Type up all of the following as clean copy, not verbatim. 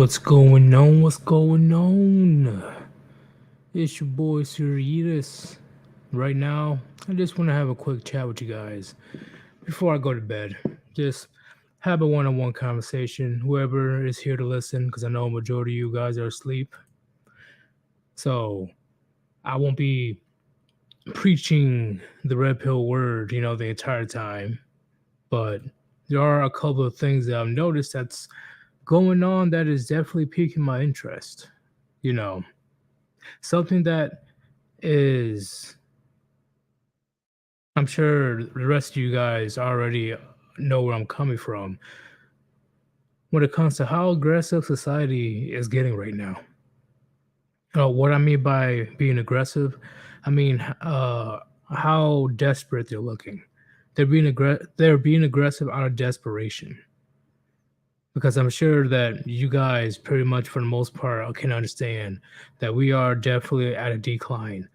What's going on? What's going on? It's your boy Sirius. Right now, I just want to have a quick chat with you guys before I go to bed. Just have a one-on-one conversation. Whoever is here to listen, because I know a majority of you guys are asleep. So I won't be preaching the red pill word, the entire time. But there are a couple of things that I've noticed that's going on that is definitely piquing my interest. You know, something that is I'm sure the rest of you guys already know where I'm coming from when it comes to how aggressive society is getting right now. What I mean by being aggressive, I mean how desperate they're looking. They're being aggressive out of desperation. Because I'm sure that you guys, pretty much for the most part, can understand that we are definitely at a decline.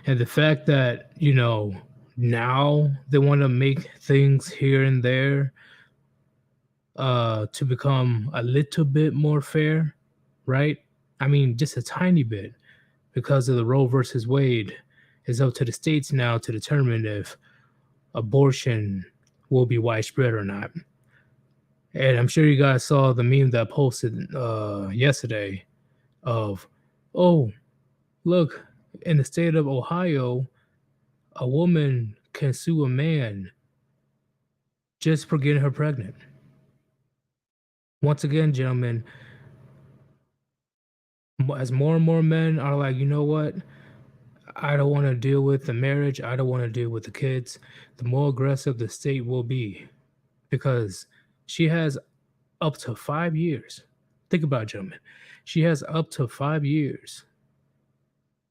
And the fact that, now they want to make things here and there to become a little bit more fair, right? I mean, just a tiny bit because of the Roe versus Wade. It's up to the states now to determine if abortion will be widespread or not. And I'm sure you guys saw the meme that I posted yesterday of, oh, look, in the state of Ohio, a woman can sue a man just for getting her pregnant. Once again, gentlemen, as more and more men are like, you know what? I don't want to deal with the marriage. I don't want to deal with the kids. The more aggressive the state will be because she has up to 5 years. Think about it, gentlemen. She has up to 5 years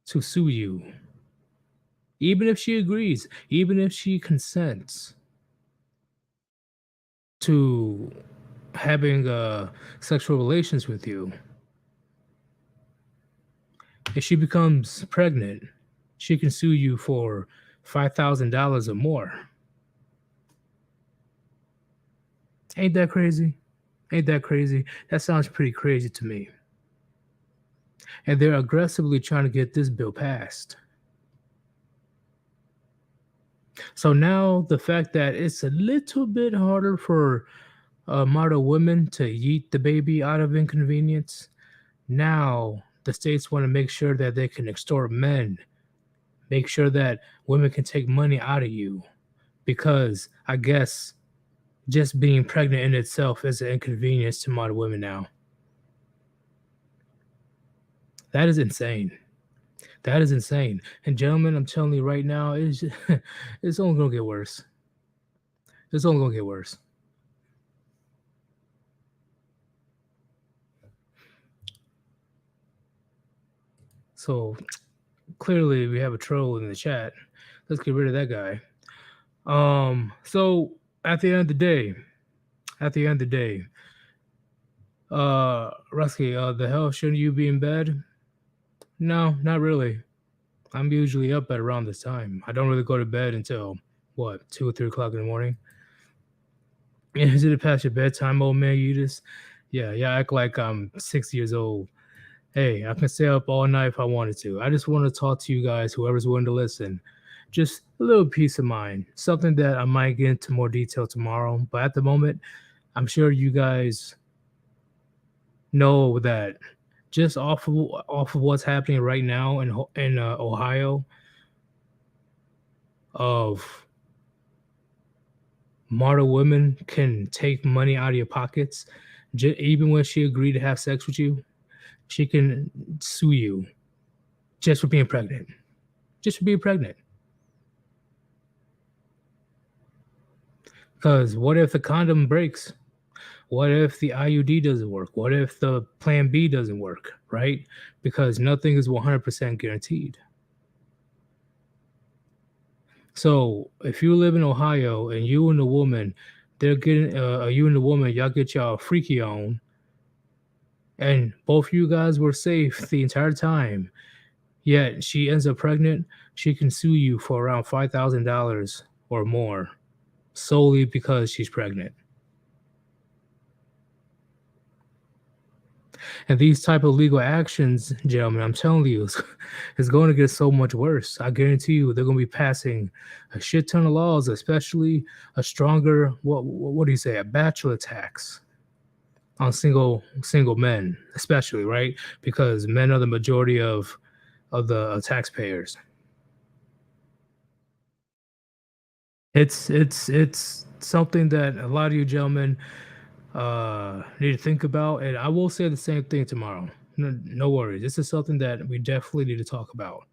to sue you. Even if she agrees, even if she consents to having sexual relations with you, if she becomes pregnant, she can sue you for $5,000 or more. Ain't that crazy? Ain't that crazy? That sounds pretty crazy to me. And they're aggressively trying to get this bill passed. So now the fact that it's a little bit harder for model women to yeet the baby out of inconvenience, now the states want to make sure that they can extort men, make sure that women can take money out of you, because I guess just being pregnant in itself is an inconvenience to modern women now. That is insane. That is insane. And gentlemen, I'm telling you right now, it's only gonna get worse. It's only gonna get worse. So clearly we have a troll in the chat. Let's get rid of that guy. So at the end of the day, Rusky, the hell shouldn't you be in bed? No, not really. I'm usually up at around this time. I don't really go to bed until what, 2 or 3 o'clock in the morning. Is it past your bedtime, old man? You just, yeah, act like I'm 6 years old. Hey, I can stay up all night if I wanted to. I just want to talk to you guys, whoever's willing to listen. Just a little peace of mind, something that I might get into more detail tomorrow. But at the moment, I'm sure you guys know that just off of what's happening right now in Ohio, of model women can take money out of your pockets, even when she agreed to have sex with you. She can sue you just for being pregnant. Just for being pregnant. Because what if the condom breaks? What if the IUD doesn't work? What if the plan B doesn't work, right? Because nothing is 100% guaranteed. So if you live in Ohio and you and the woman, they're getting, you and the woman, y'all get y'all freaky on, and both you guys were safe the entire time, yet she ends up pregnant, she can sue you for around $5,000 or more solely because she's pregnant. And these type of legal actions, gentlemen, I'm telling you, it's going to get so much worse. I guarantee you, they're going to be passing a shit ton of laws, especially a stronger what do you say, a bachelor tax on single men, especially right because men are the majority of the taxpayers. It's something that a lot of you gentlemen need to think about, and I will say the same thing tomorrow. No worries. This is something that we definitely need to talk about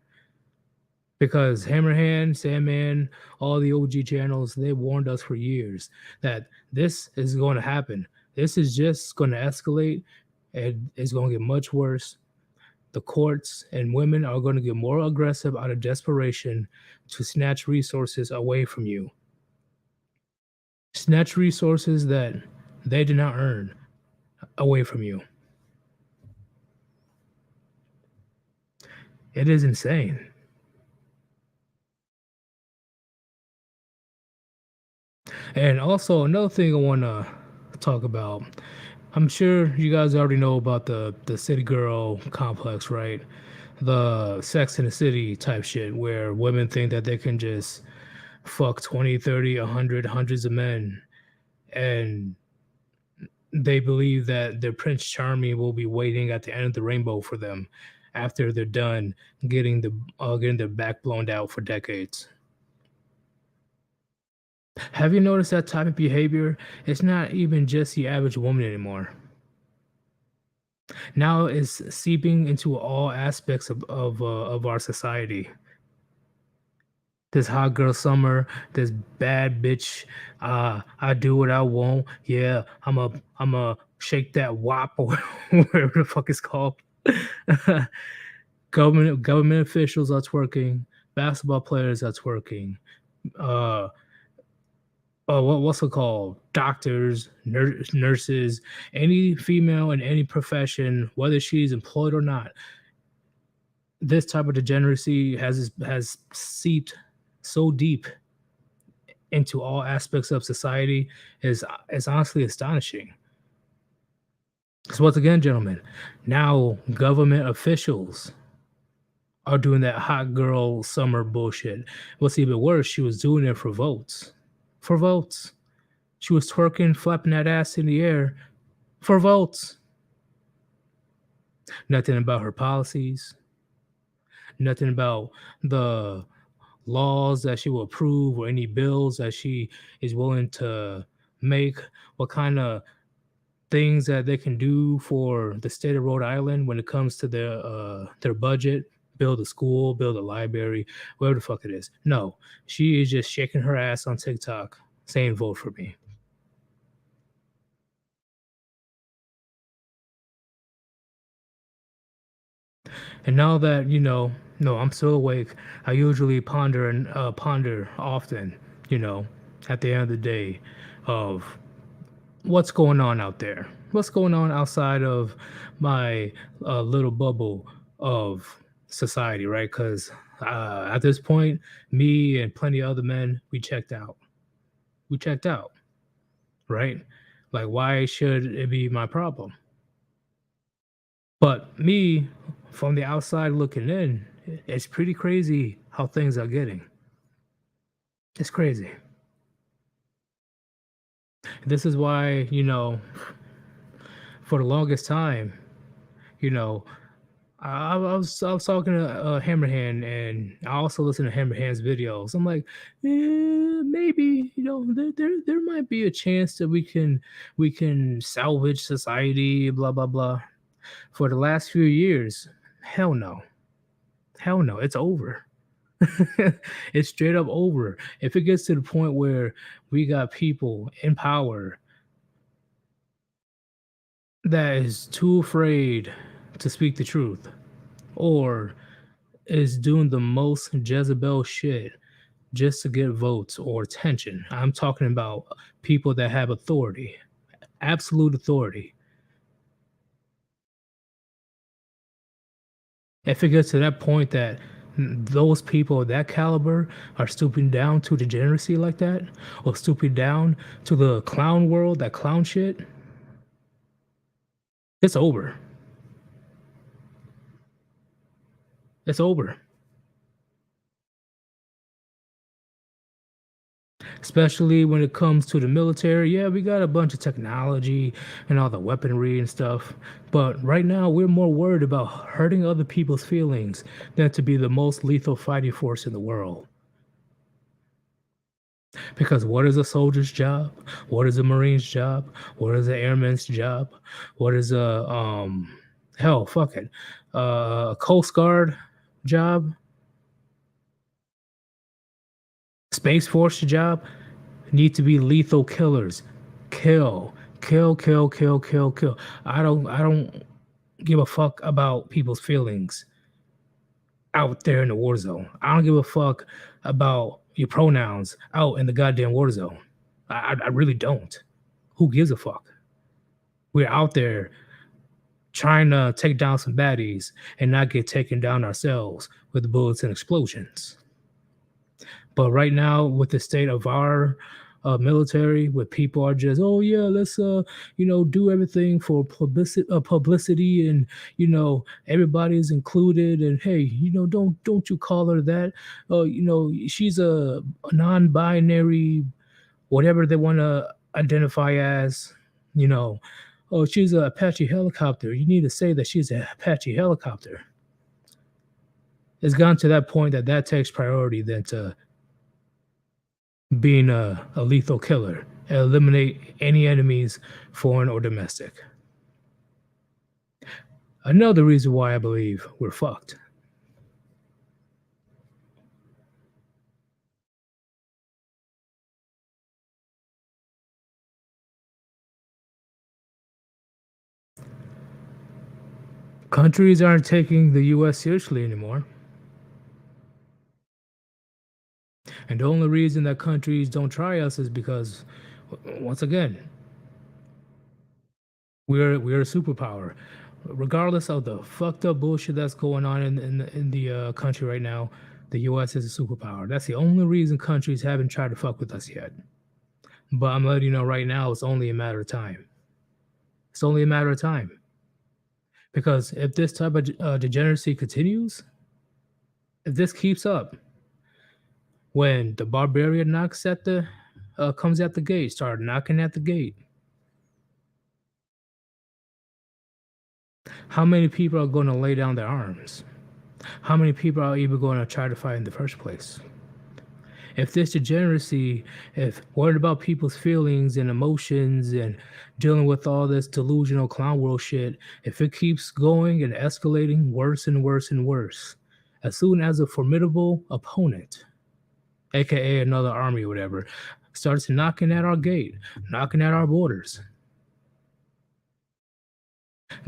because Hammerhand, Sandman, all the OG channels, they warned us for years that this is going to happen. This is just going to escalate and it's going to get much worse. The courts and women are going to get more aggressive out of desperation to snatch resources away from you. Snatch resources that they did not earn away from you. It is insane. And also another thing I want to talk about. I'm sure you guys already know about the city girl complex, right? The Sex in the City type shit where women think that they can just fuck 20, 30, 100, hundreds of men and they believe that their Prince Charming will be waiting at the end of the rainbow for them after they're done getting their back blown out for decades. Have you noticed that type of behavior? It's not even just the average woman anymore. Now it's seeping into all aspects of our society. This hot girl summer, this bad bitch. I do what I want. Yeah, I'm a shake that wop or whatever the fuck it's called. Government officials are twerking. Basketball players are twerking. Uh, what's it called? Doctors, nurses, any female in any profession, whether she's employed or not, this type of degeneracy has seeped so deep into all aspects of society is honestly astonishing. Because once again, gentlemen, now government officials are doing that hot girl summer bullshit. What's even worse, she was doing it for votes. For votes. She was twerking, flapping that ass in the air for votes. Nothing about her policies, nothing about the laws that she will approve or any bills that she is willing to make, what kind of things that they can do for the state of Rhode Island when it comes to their budget, build a school, build a library, whatever the fuck it is. No, she is just shaking her ass on TikTok saying vote for me. And now that no, I'm still awake. I usually ponder often, you know, at the end of the day, of what's going on out there, what's going on outside of my little bubble of society, right? Because at this point, me and plenty of other men, we checked out. We checked out, right? Like, why should it be my problem? But me, from the outside looking in, it's pretty crazy how things are getting. It's crazy. This is why, for the longest time, you know, I was talking to Hammerhand, and I also listen to Hammerhand's videos. I'm like, maybe there might be a chance that we can salvage society, blah blah blah. For the last few years, hell no, hell no, it's over. It's straight up over. If it gets to the point where we got people in power that is too afraid to speak the truth, or is doing the most Jezebel shit just to get votes or attention. I'm talking about people that have authority, absolute authority. If it gets to that point that those people of that caliber are stooping down to degeneracy like that, or stooping down to the clown world, that clown shit, it's over. It's over. Especially when it comes to the military. Yeah, we got a bunch of technology and all the weaponry and stuff. But right now, we're more worried about hurting other people's feelings than to be the most lethal fighting force in the world. Because what is a soldier's job? What is a marine's job? What is an airman's job? What is a hell, fuck it, a Coast Guard job? Space Force job? Need to be lethal killers. Kill, kill, kill, kill, kill, kill. I don't give a fuck about people's feelings out there in the war zone. I don't give a fuck about your pronouns out in the goddamn war zone. I really don't. Who gives a fuck? We're out there trying to take down some baddies and not get taken down ourselves with bullets and explosions. But right now, with the state of our military, where people are just, oh yeah, let's do everything for publicity, and everybody's included, and hey, don't you call her that? She's a non-binary, whatever they want to identify as. You know, oh, she's a Apache helicopter. You need to say that she's a Apache helicopter. It's gone to that point that takes priority than to being a lethal killer, eliminate any enemies, foreign or domestic. Another reason why I believe we're fucked. Countries aren't taking the US seriously anymore. And the only reason that countries don't try us is because, once again, we're a superpower. Regardless of the fucked up bullshit that's going on in the country right now, the US is a superpower. That's the only reason countries haven't tried to fuck with us yet. But I'm letting you know right now, it's only a matter of time. It's only a matter of time. Because if this type of degeneracy continues, if this keeps up, when the barbarian knocks at the comes at the gate, start knocking at the gate, how many people are going to lay down their arms? How many people are even going to try to fight in the first place? If this degeneracy, if worried about people's feelings and emotions and dealing with all this delusional clown world shit, if it keeps going and escalating worse and worse and worse, as soon as a formidable opponent, aka another army or whatever, starts knocking at our gate, knocking at our borders,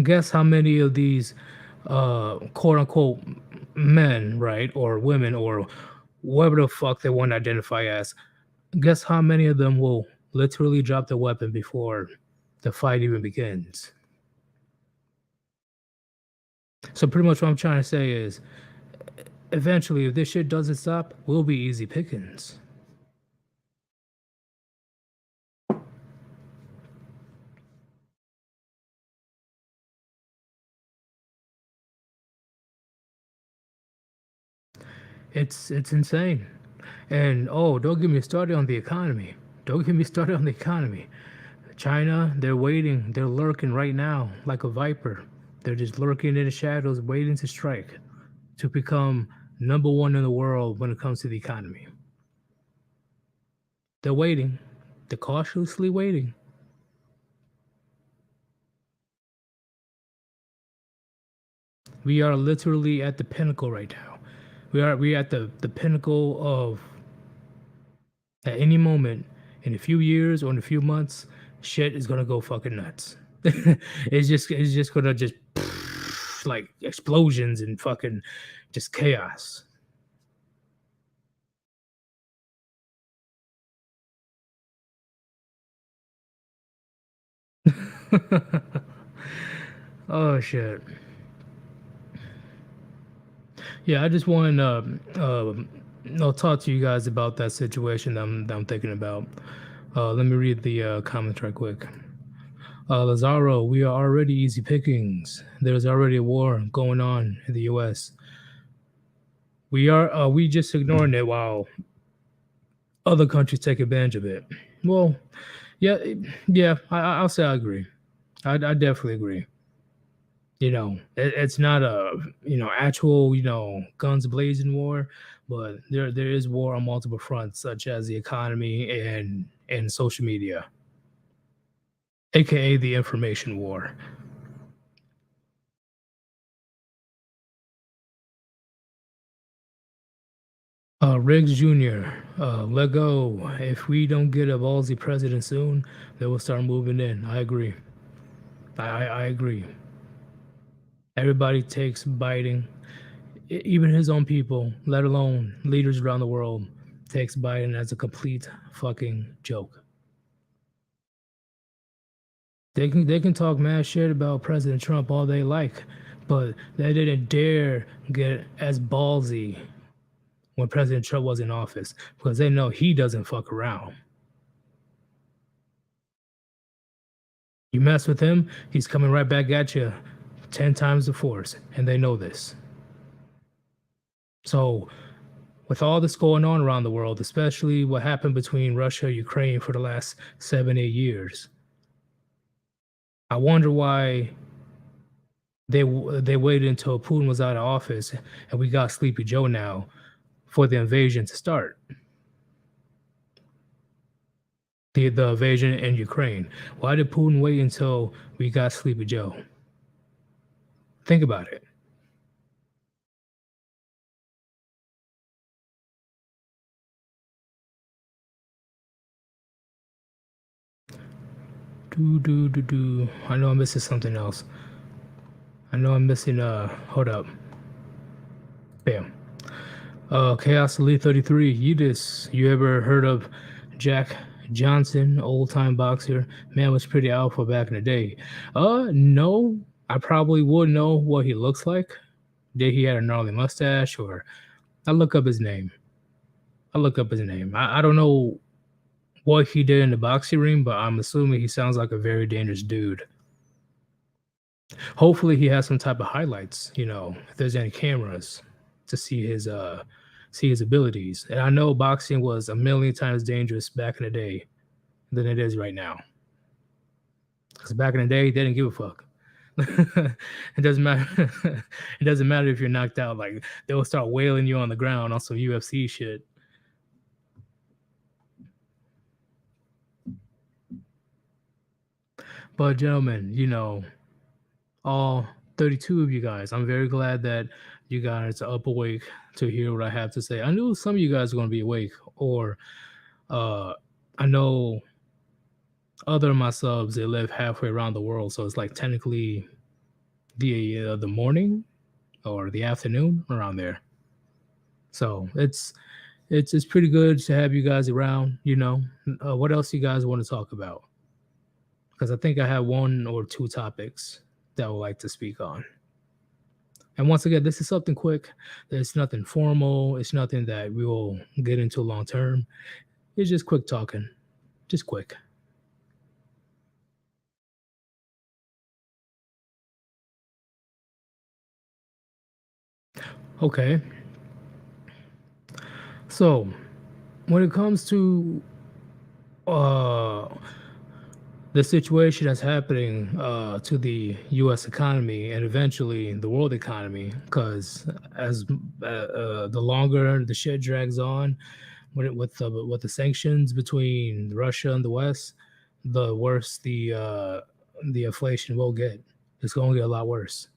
guess how many of these quote unquote men, right, or women, or whatever the fuck they want to identify as, guess how many of them will literally drop the weapon before the fight even begins? So pretty much what I'm trying to say is, eventually, if this shit doesn't stop, we'll be easy pickings. It's insane. And oh, don't get me started on the economy. Don't get me started on the economy. China, they're waiting. They're lurking right now like a viper. They're just lurking in the shadows, waiting to strike, to become number one in the world when it comes to the economy. They're waiting. They're cautiously waiting. We are literally at the pinnacle right now. We are at the pinnacle of, at any moment, in a few years or in a few months, shit is gonna go fucking nuts. It's just gonna just like explosions and fucking just chaos. Oh shit. Yeah, I just want to talk to you guys about that situation that I'm thinking about. Let me read the comments right quick. Lazaro, we are already easy pickings. There's already a war going on in the U.S. We just ignoring it while other countries take advantage of it. Well, yeah, yeah, I'll say I agree. I definitely agree. It's not a actual guns blazing war, but there is war on multiple fronts, such as the economy and social media, aka the information war. Riggs Jr., let go. If we don't get a ballsy president soon, they will start moving in. I agree. I agree. Everybody takes Biden, even his own people, let alone leaders around the world, takes Biden as a complete fucking joke. They can talk mad shit about President Trump all they like, but they didn't dare get as ballsy when President Trump was in office because they know he doesn't fuck around. You mess with him, he's coming right back at you 10 times the force, and they know this. So, with all this going on around the world, especially what happened between Russia and Ukraine for the last 7, 8 years, I wonder why they waited until Putin was out of office and we got Sleepy Joe now for the invasion to start. The invasion in Ukraine. Why did Putin wait until we got Sleepy Joe? Think about it. Do. I know I'm missing something else. I know I'm missing hold up. Bam. Chaos Elite 33. You ever heard of Jack Johnson, old time boxer? Man was pretty alpha back in the day. No. I probably would know what he looks like. Did he had a gnarly mustache or I look up his name. I don't know what he did in the boxing ring, but I'm assuming he sounds like a very dangerous dude. Hopefully he has some type of highlights, if there's any cameras to see his abilities. And I know boxing was a million times dangerous back in the day than it is right now. Because back in the day, they didn't give a fuck. It doesn't matter. It doesn't matter if you're knocked out. Like they'll start wailing you on the ground on some UFC shit. But gentlemen, all 32 of you guys. I'm very glad that you guys are up awake to hear what I have to say. I knew some of you guys are going to be awake, or I know other of my subs they live halfway around the world, so it's like technically the morning or the afternoon around there. So it's pretty good to have you guys around. What else you guys want to talk about? Because I think I have one or two topics that I would like to speak on. And once again, this is something quick. It's nothing formal. It's nothing that we will get into long term. It's just quick talking. Just quick. Okay. So when it comes to uh the situation that's happening to the U.S. economy and eventually the world economy, because as the longer the shit drags on, with the sanctions between Russia and the West, the worse the inflation will get. It's going to get a lot worse.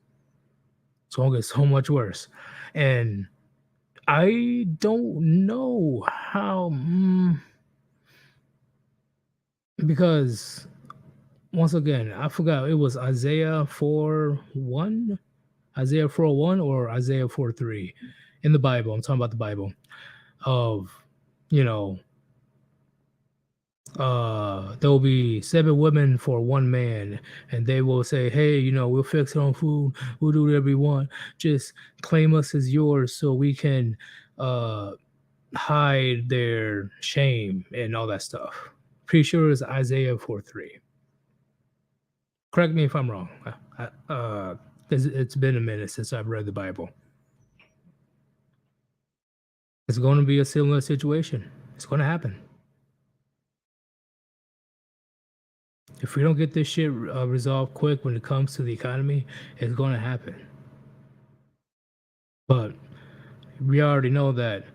It's going to get so much worse, and I don't know how because once again I forgot it was Isaiah 4:1 or Isaiah 4:3 in the Bible. I'm talking about the Bible of you know there will be 7 women for 1 man, and they will say, "Hey, we'll fix our own food. We'll do whatever we want. Just claim us as yours, so we can uh, hide their shame and all that stuff." Pretty sure it's Isaiah 4:3. Correct me if I'm wrong. 'Cause it's been a minute since I've read the Bible. It's going to be a similar situation. It's going to happen. If we don't get this shit resolved quick when it comes to the economy, it's going to happen. But we already know that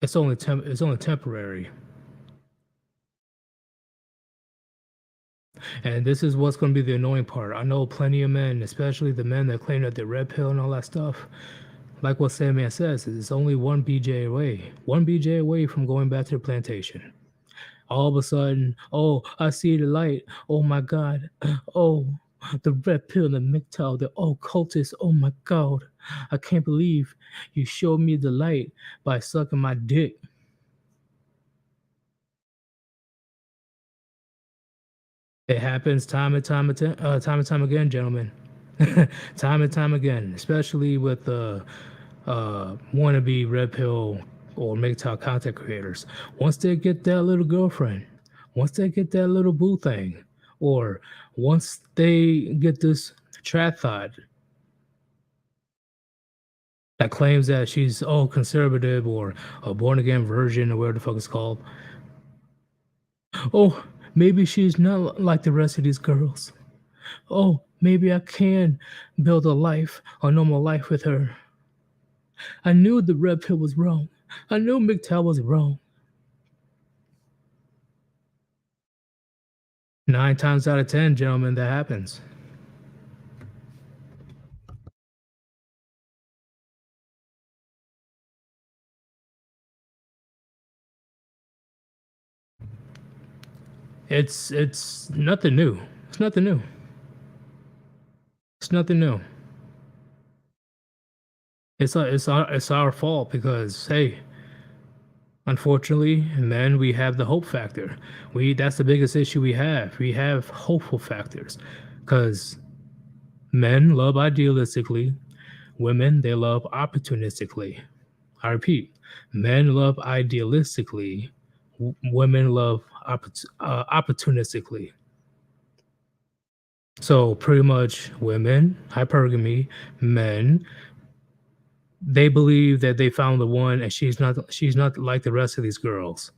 it's only temporary. And this is what's going to be the annoying part. I know plenty of men, especially the men that claim that they're red pill and all that stuff. Like what Sandman says, it's only one BJ away from going back to the plantation. All of a sudden, oh, I see the light. Oh my God. Oh, the red pill, the MGTOW, the occultist. Oh my God. I can't believe you showed me the light by sucking my dick. It happens time and time again, gentlemen. Time and time again, especially with the wannabe red pill or MGTOW content creators. Once they get that little girlfriend, once they get that little boo thing, or once they get this trad thought that claims that she's conservative or a born again virgin or whatever the fuck it's called. Oh, maybe she's not like the rest of these girls. Oh, maybe I can build a normal life with her. I knew the red pill was wrong. I knew MGTOW was wrong. 9 times out of 10, gentlemen, that happens. It's nothing new. It's nothing new. It's nothing new. It's our fault because hey, unfortunately, men, we have the hope factor. That's the biggest issue we have. We have hopeful factors because men love idealistically, women they love opportunistically. I repeat, men love idealistically, women love opportunistically. So pretty much women, hypergamy, men, they believe that they found the one and she's not like the rest of these girls.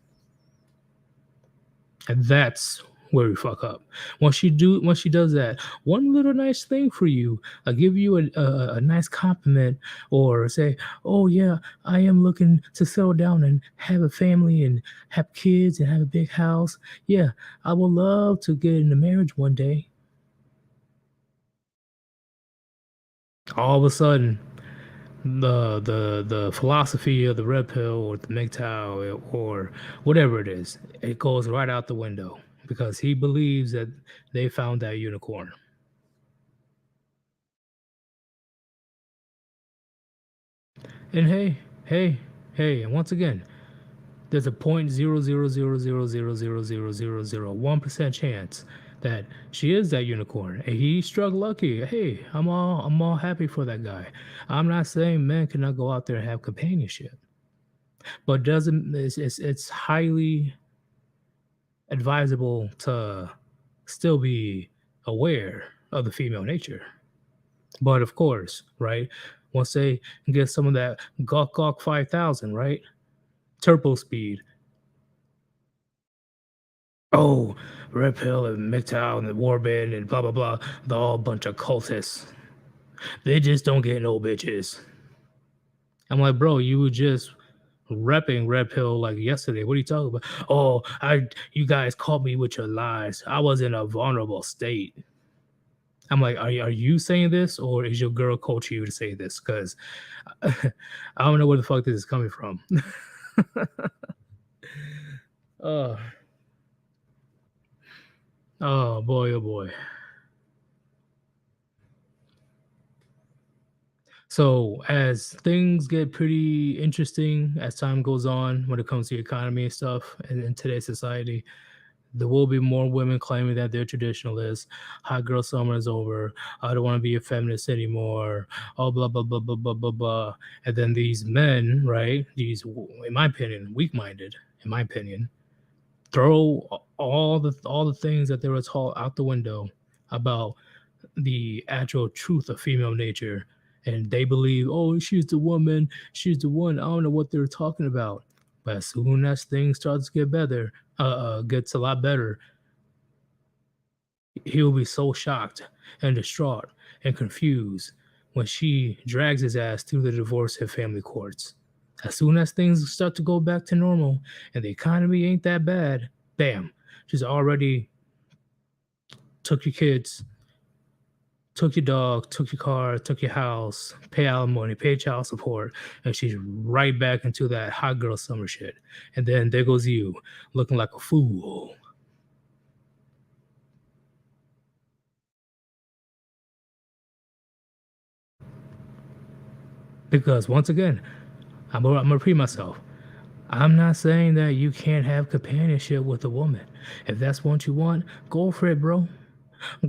And that's where we fuck up. Once she does that, one little nice thing for you, I give you a nice compliment, or say, "Oh yeah, I am looking to settle down and have a family and have kids and have a big house. Yeah, I would love to get into marriage one day." All of a sudden, the philosophy of the red pill or the MGTOW or whatever it is, it goes right out the window because he believes that they found that unicorn. And and once again, there's a 0.00000000001% chance that she is that unicorn and he struck lucky. Hey, I'm all happy for that guy. I'm not saying men cannot go out there and have companionship, but doesn't it's highly advisable to still be aware of the female nature. But of course, right? Once they get some of that Gawk Gawk 5000, right? Turbo speed. Oh, Red Pill and MGTOW and the Warband and blah blah blah. They're all a bunch of cultists. They just don't get no bitches. I'm like, bro, you were just repping Red Pill like yesterday. What are you talking about? Oh, you guys caught me with your lies. I was in a vulnerable state. I'm like, are you saying this or is your girl coaching you to say this? Because I don't know where the fuck this is coming from. Oh, oh boy, oh boy. So as things get pretty interesting as time goes on when it comes to the economy and stuff in today's society, there will be more women claiming that they're traditionalists. Hot girl summer is over. I don't want to be a feminist anymore. Oh, blah blah blah blah blah blah blah. And then these men, right? These, in my opinion, weak-minded. In my opinion, throw all the things that they were taught out the window about the actual truth of female nature and they believe, oh, she's the woman, she's the one. I don't know what they're talking about. But as soon as things starts to get better, gets a lot better, he'll be so shocked and distraught and confused when she drags his ass through the divorce and family courts. As soon as things start to go back to normal and the economy ain't that bad, bam, she's already took your kids, took your dog, took your car, took your house, pay alimony, pay child support, and she's right back into that hot girl summer shit. And then there goes you, looking like a fool. Because once again, I'm gonna repeat myself. I'm not saying that you can't have companionship with a woman. If that's what you want, go for it, bro.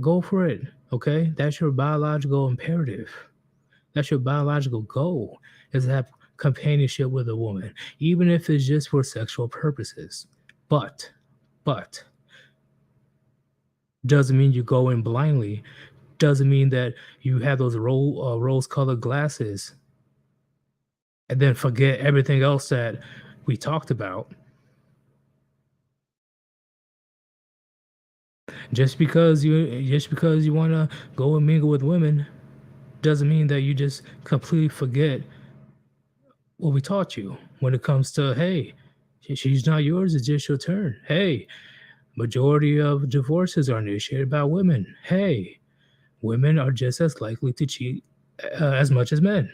Go for it. Okay? That's your biological imperative. That's your biological goal is to have companionship with a woman, even if it's just for sexual purposes. But, but doesn't mean you go in blindly. Doesn't mean that you have those rose-colored glasses and then forget everything else that we talked about. Just because you want to go and mingle with women doesn't mean that you just completely forget what we taught you when it comes to, hey, she's not yours, it's just your turn. Hey, majority of divorces are initiated by women. Hey, women are just as likely to cheat as much as men.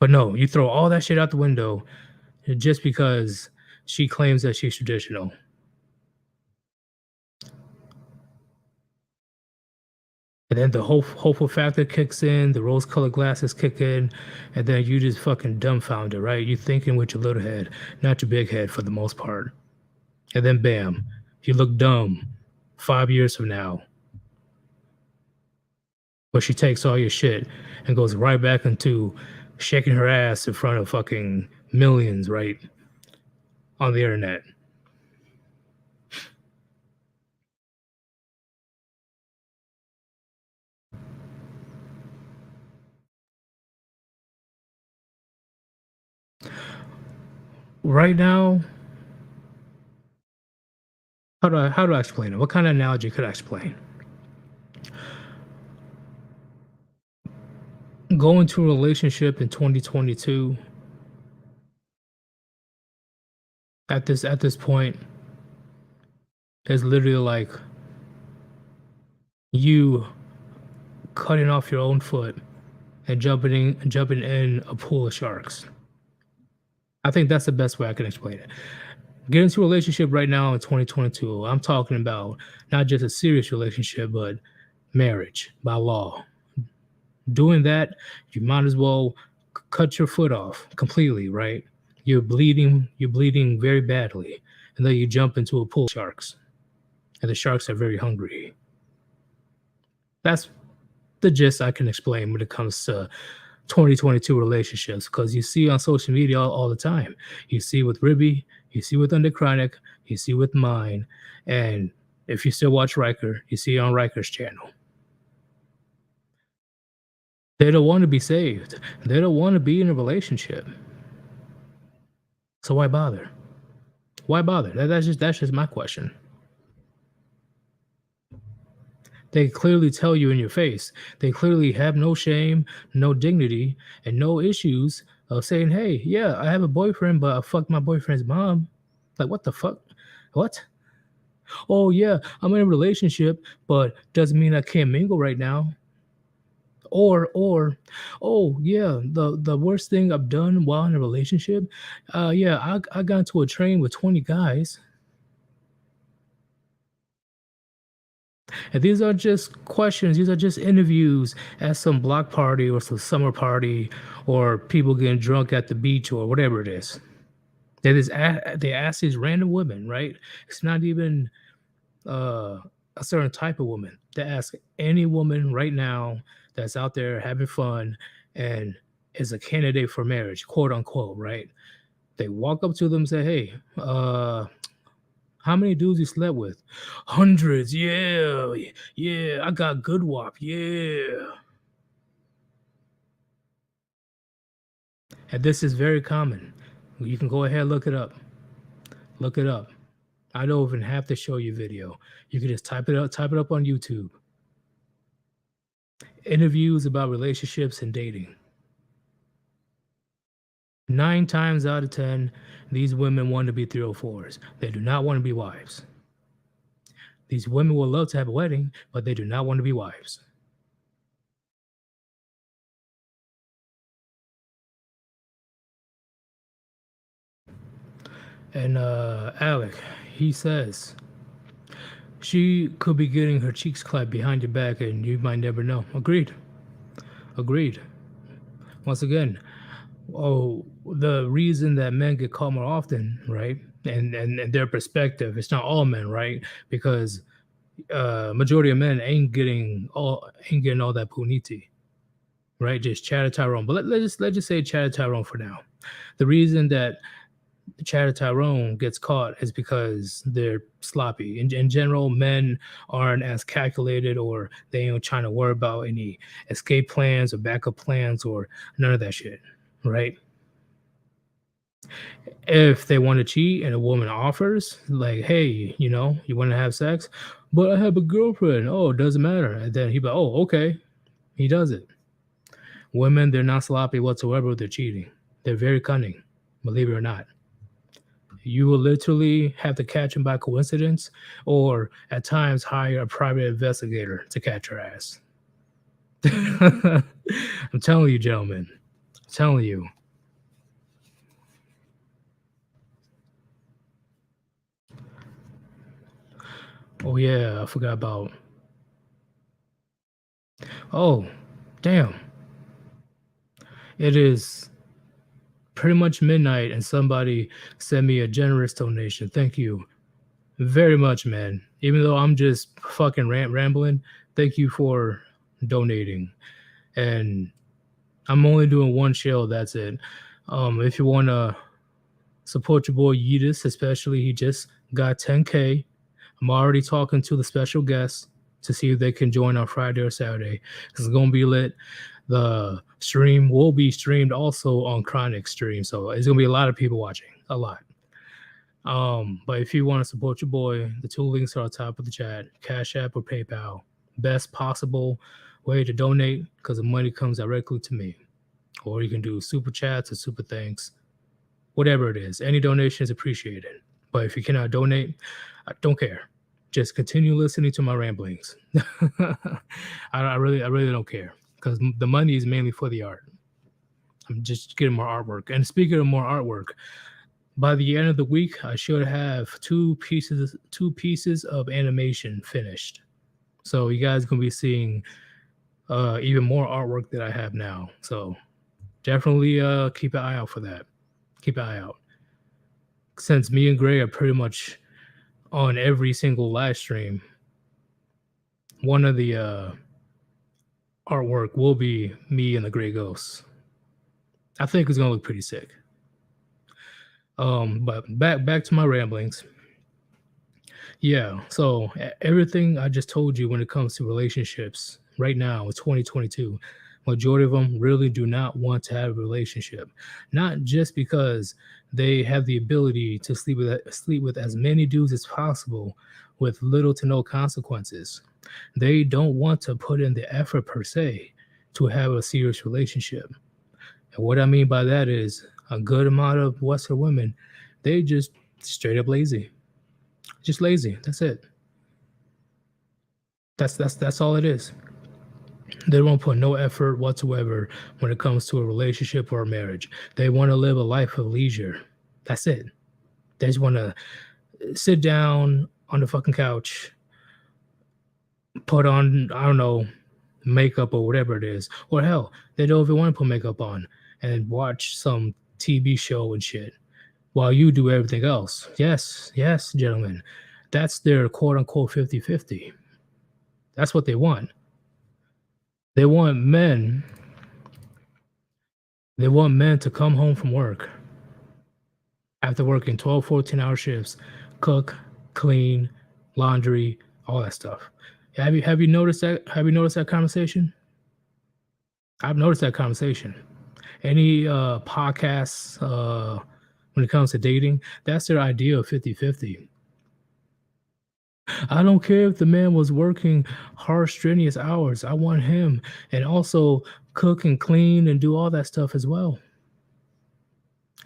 But no, you throw all that shit out the window just because she claims that she's traditional. And then the hopeful factor kicks in, the rose colored glasses kick in, and then you just fucking dumbfounded, right? You thinking with your little head, not your big head for the most part. And then bam, you look dumb 5 years from now. But she takes all your shit and goes right back into shaking her ass in front of fucking millions, right? On the internet. Right now, how do I explain it? What kind of analogy could I explain? Going to a relationship in 2022 at this point is literally like you cutting off your own foot and jumping in a pool of sharks. I think that's the best way I can explain it. Get into a relationship right now in 2022. I'm talking about not just a serious relationship, but marriage by law. Doing that, you might as well cut your foot off completely, right? You're bleeding very badly, and then you jump into a pool of sharks, and the sharks are very hungry. That's the gist I can explain when it comes to 2022 relationships, because you see on social media all the time. You see with Ribby, you see with Under Chronic, you see with mine, and if you still watch Riker, you see on Riker's channel. They don't want to be saved. They don't want to be in a relationship. So why bother? Why bother? That's just my question. They clearly tell you in your face. They clearly have no shame, no dignity, and no issues of saying, "Hey, yeah, I have a boyfriend, but I fucked my boyfriend's mom." Like, what the fuck? What? Oh yeah, I'm in a relationship, but doesn't mean I can't mingle right now. Or, oh yeah, the worst thing I've done while in a relationship, yeah, I got into a train with 20 guys. And these are just questions, these are just interviews at some block party or some summer party or people getting drunk at the beach or whatever it is. They ask these random women, right? It's not even uh, a certain type of woman. They ask any woman right now that's out there having fun and is a candidate for marriage, quote unquote, right? They walk up to them and say, "Hey, how many dudes you slept with?" "Hundreds, yeah, yeah, I got good wop, yeah." And this is very common. You can go ahead and look it up. Look it up. I don't even have to show you video. You can just type it up on YouTube. Interviews about relationships and dating. 9 times out of 10, these women want to be 304s. They do not want to be wives. These women will love to have a wedding, but they do not want to be wives. And Alec, he says, she could be getting her cheeks clapped behind your back and you might never know. Agreed. Agreed. Once again, the reason that men get caught more often, right? And their perspective, it's not all men, right? Because majority of men ain't getting all that puniti, right? Just Chad Tyrone. But let's just say Chad Tyrone for now. The reason that Chad Tyrone gets caught is because they're sloppy. In general, men aren't as calculated, or they ain't trying to worry about any escape plans or backup plans or none of that shit, right? If they want to cheat and a woman offers, like, hey, you know, you want to have sex, but I have a girlfriend. Oh, it doesn't matter. And then he'd be like, oh, okay. He does it. Women, they're not sloppy whatsoever with their cheating. They're very cunning, believe it or not. You will literally have to catch him by coincidence, or at times hire a private investigator to catch her ass. I'm telling you, gentlemen. I'm telling you. Oh yeah, I forgot about. Oh, damn. It is pretty much midnight and somebody sent me a generous donation. Thank you very much, man. Even though I'm just fucking rambling, thank you for donating. And I'm only doing one show, that's it. If you want to support your boy Yeetus, especially, he just got 10K. I'm already talking to the special guests to see if they can join on Friday or Saturday. It's going to be lit. The stream will be streamed also on Chronic stream, so it's going to be a lot of people watching, a lot. But if you want to support your boy, the 2 links are on top of the chat: Cash App or PayPal. Best possible way to donate, because the money comes directly to me. Or you can do super chats or super thanks, whatever it is. Any donation is appreciated. But if you cannot donate, I don't care. Just continue listening to my ramblings. I really don't care, because the money is mainly for the art. I'm just getting more artwork. And speaking of more artwork, by the end of the week, I should have two pieces of animation finished. So you guys gonna be seeing even more artwork that I have now. So definitely keep an eye out for that. Keep an eye out. Since me and Gray are pretty much on every single live stream, one of the artwork will be me and the Gray Ghosts. I think it's gonna look pretty sick. But back to my ramblings. Yeah, so everything I just told you when it comes to relationships right now, it's 2022. Majority of them really do not want to have a relationship, not just because they have the ability to sleep with as many dudes as possible with little to no consequences. They don't want to put in the effort per se to have a serious relationship. And what I mean by that is a good amount of Western women, they just straight up lazy. Just lazy. That's it. That's all it is. They won't put no effort whatsoever when it comes to a relationship or a marriage. They want to live a life of leisure. That's it. They just want to sit down on the fucking couch, put on, I don't know, makeup or whatever it is. Or hell, they don't even want to put makeup on and watch some TV show and shit while you do everything else. Yes, gentlemen. That's their quote unquote 50-50. That's what they want. They want men to come home from work after working 12, 14-hour shifts, cook, clean, laundry, all that stuff. Have you noticed that? Have you noticed that conversation? I've noticed that conversation. any podcasts when it comes to dating, that's their idea of 50-50. I don't care if the man was working hard, strenuous hours. I want him and also cook and clean and do all that stuff as well.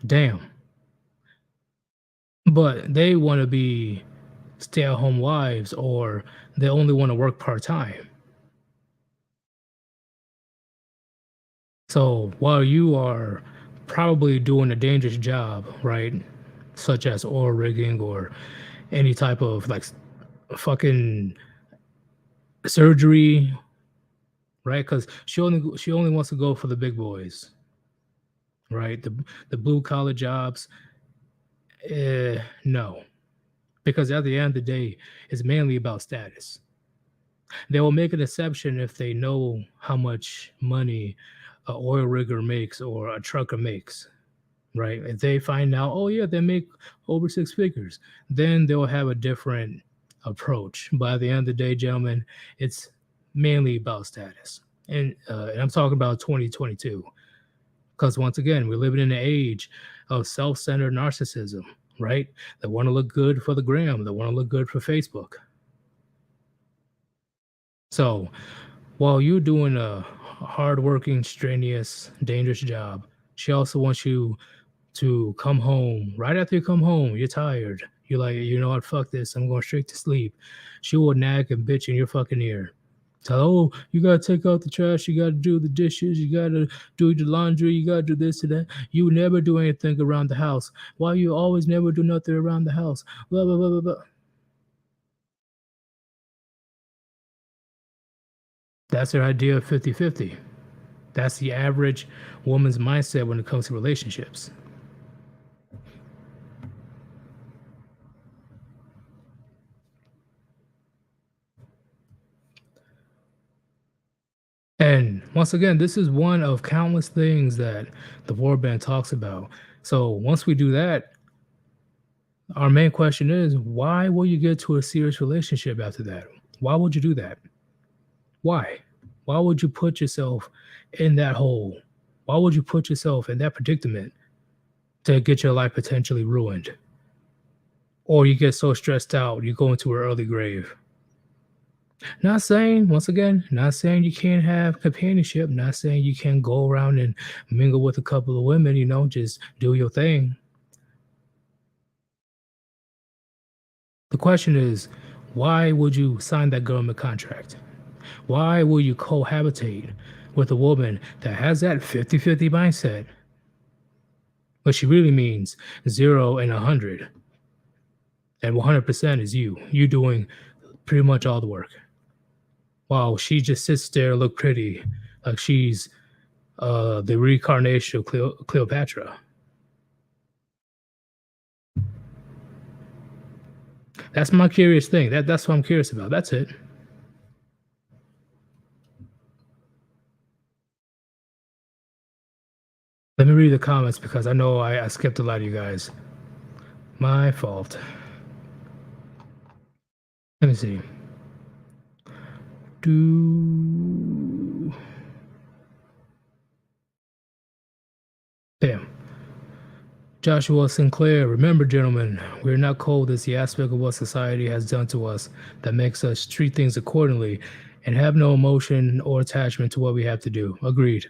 Damn. But they want to be stay-at-home wives or they only want to work part-time. So while you are probably doing a dangerous job, right? Such as oil rigging or any type of like fucking surgery, right? Because she only wants to go for the big boys, right? The blue collar jobs, no, because at the end of the day, it's mainly about status. They will make an exception if they know how much money a oil rigger makes or a trucker makes, right? If they find out, oh yeah, they make over six figures, then they'll have a different approach. But at the end of the day, gentlemen, it's mainly about status. And I'm talking about 2022. Because once again, we're living in an age of self-centered narcissism, right? They want to look good for the gram, they want to look good for Facebook. So while you're doing a hardworking, strenuous, dangerous job, she also wants you to come home. Right after you come home, you're tired. You're like, you know what, fuck this. I'm going straight to sleep. She will nag and bitch in your fucking ear. Tell, oh, you gotta take out the trash, you gotta do the dishes, you gotta do the laundry, you gotta do this and that. You never do anything around the house. Why you always never do nothing around the house? Blah blah blah blah blah. That's their idea of 50-50. That's the average woman's mindset when it comes to relationships. And once again, this is one of countless things that the Warband talks about. So once we do that, our main question is why will you get to a serious relationship after that? Why would you do that? Why? Why would you put yourself in that hole? Why would you put yourself in that predicament to get your life potentially ruined? Or you get so stressed out, you go into an early grave. Not saying, once again, not saying you can't have companionship, not saying you can't go around and mingle with a couple of women, just do your thing. The question is, why would you sign that government contract? Why will you cohabitate with a woman that has that 50-50 mindset? But she really means 0 and 100. And 100% is you doing pretty much all the work. While she just sits there, look pretty, like she's the reincarnation of Cleopatra. That's my curious thing. That's what I'm curious about. That's it. Let me read the comments because I know I skipped a lot of you guys. My fault. Let me see. Damn. Joshua Sinclair, remember, gentlemen, we are not cold as the aspect of what society has done to us that makes us treat things accordingly and have no emotion or attachment to what we have to do. Agreed.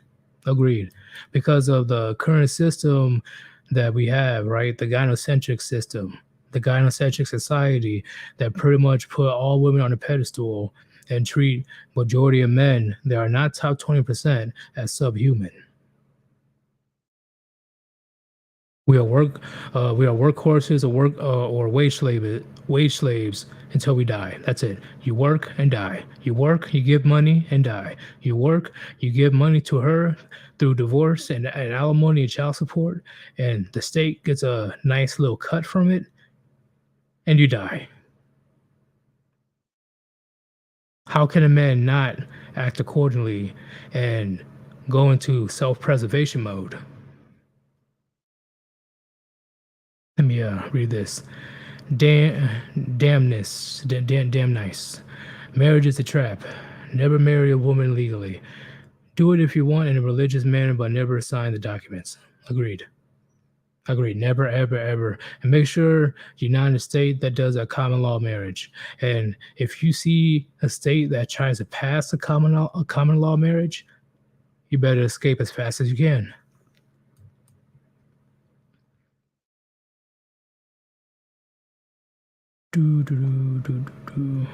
Agreed. Because of the current system that we have, right? The gynocentric system, the gynocentric society that pretty much put all women on a pedestal and treat majority of men that are not top 20% as subhuman. We are workhorses or wage slaves until we die. That's it. You work and die. You work, you give money and die. You work, you give money to her through divorce and alimony and child support, and the state gets a nice little cut from it, and you die. How can a man not act accordingly and go into self-preservation mode? Let me read this. Damn damn nice. Marriage is a trap. Never marry a woman legally. Do it if you want in a religious manner, but never sign the documents. Agreed. Agreed. Never, ever, ever. And make sure you're not in a state that does a common law marriage. And if you see a state that tries to pass a common law marriage, you better escape as fast as you can. Do, do, do, do, do, do.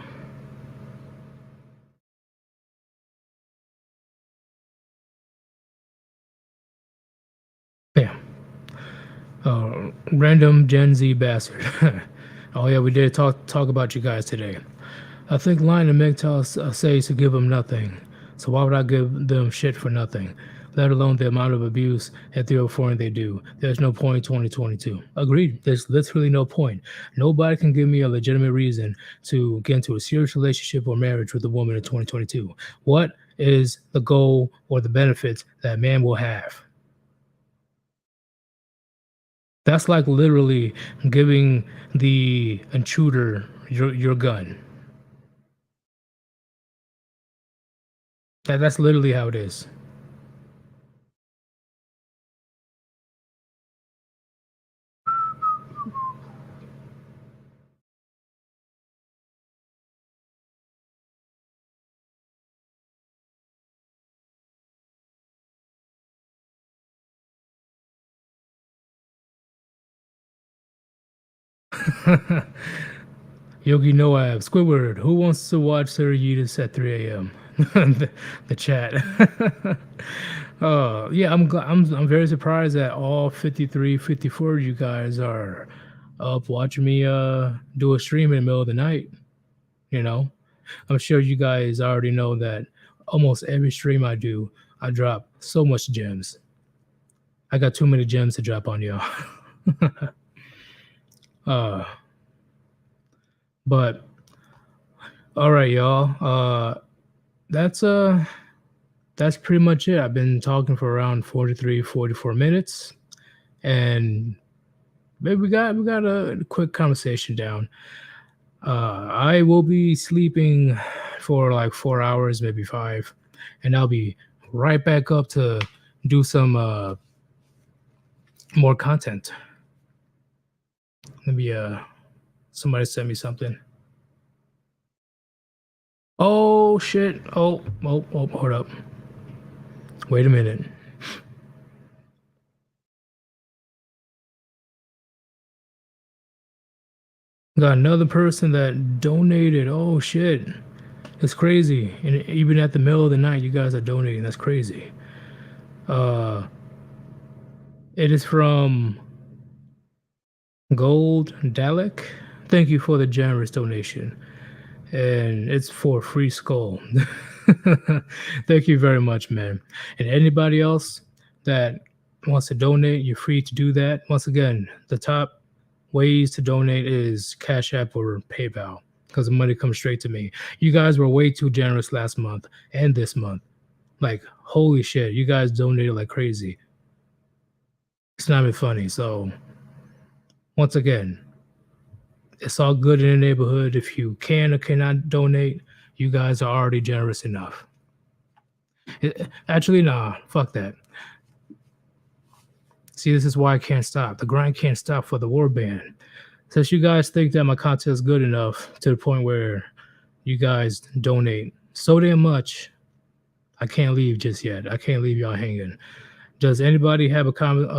Bam. Random Gen Z bastard. Oh yeah, we did talk about you guys today. I think Lion and MGTOW says to give them nothing. So why would I give them shit for nothing? Let alone the amount of abuse and 304 they do. There's no point in 2022. Agreed. There's literally no point. Nobody can give me a legitimate reason to get into a serious relationship or marriage with a woman in 2022. What is the goal or the benefits that man will have? That's like literally giving the intruder your gun. That's literally how it is. Yogi Noab, Squidward, who wants to watch Sir Yeetus at 3 a.m.? the chat. Yeah, I'm very surprised that all 53, 54 of you guys are up watching me do a stream in the middle of the night. You know, I'm sure you guys already know that almost every stream I do, I drop so much gems. I got too many gems to drop on y'all. uh, but all right, y'all. That's that's pretty much it. I've been talking for around 43, 44 minutes, and maybe we got a quick conversation down. I will be sleeping for like 4 hours, maybe five, and I'll be right back up to do some more content. Let me somebody send me something. Oh shit. Oh, hold up. Wait a minute. Got another person that donated. Oh shit. It's crazy. And even at the middle of the night, you guys are donating. That's crazy. It is from Gold Dalek. Thank you for the generous donation. And it's for Free Skull. Thank you very much, man. And anybody else that wants to donate, you're free to do that. Once again, the top ways to donate is Cash App or PayPal because the money comes straight to me. You guys were way too generous last month and this month. Like, holy shit, you guys donated like crazy. It's not even funny. So, once again, it's all good in the neighborhood. If you can or cannot donate, you guys are already generous enough. Actually, nah, fuck that. See, this is why I can't stop. The grind can't stop for the Warband. Since you guys think that my content is good enough to the point where you guys donate so damn much, I can't leave just yet. I can't leave y'all hanging. Does anybody have a comment?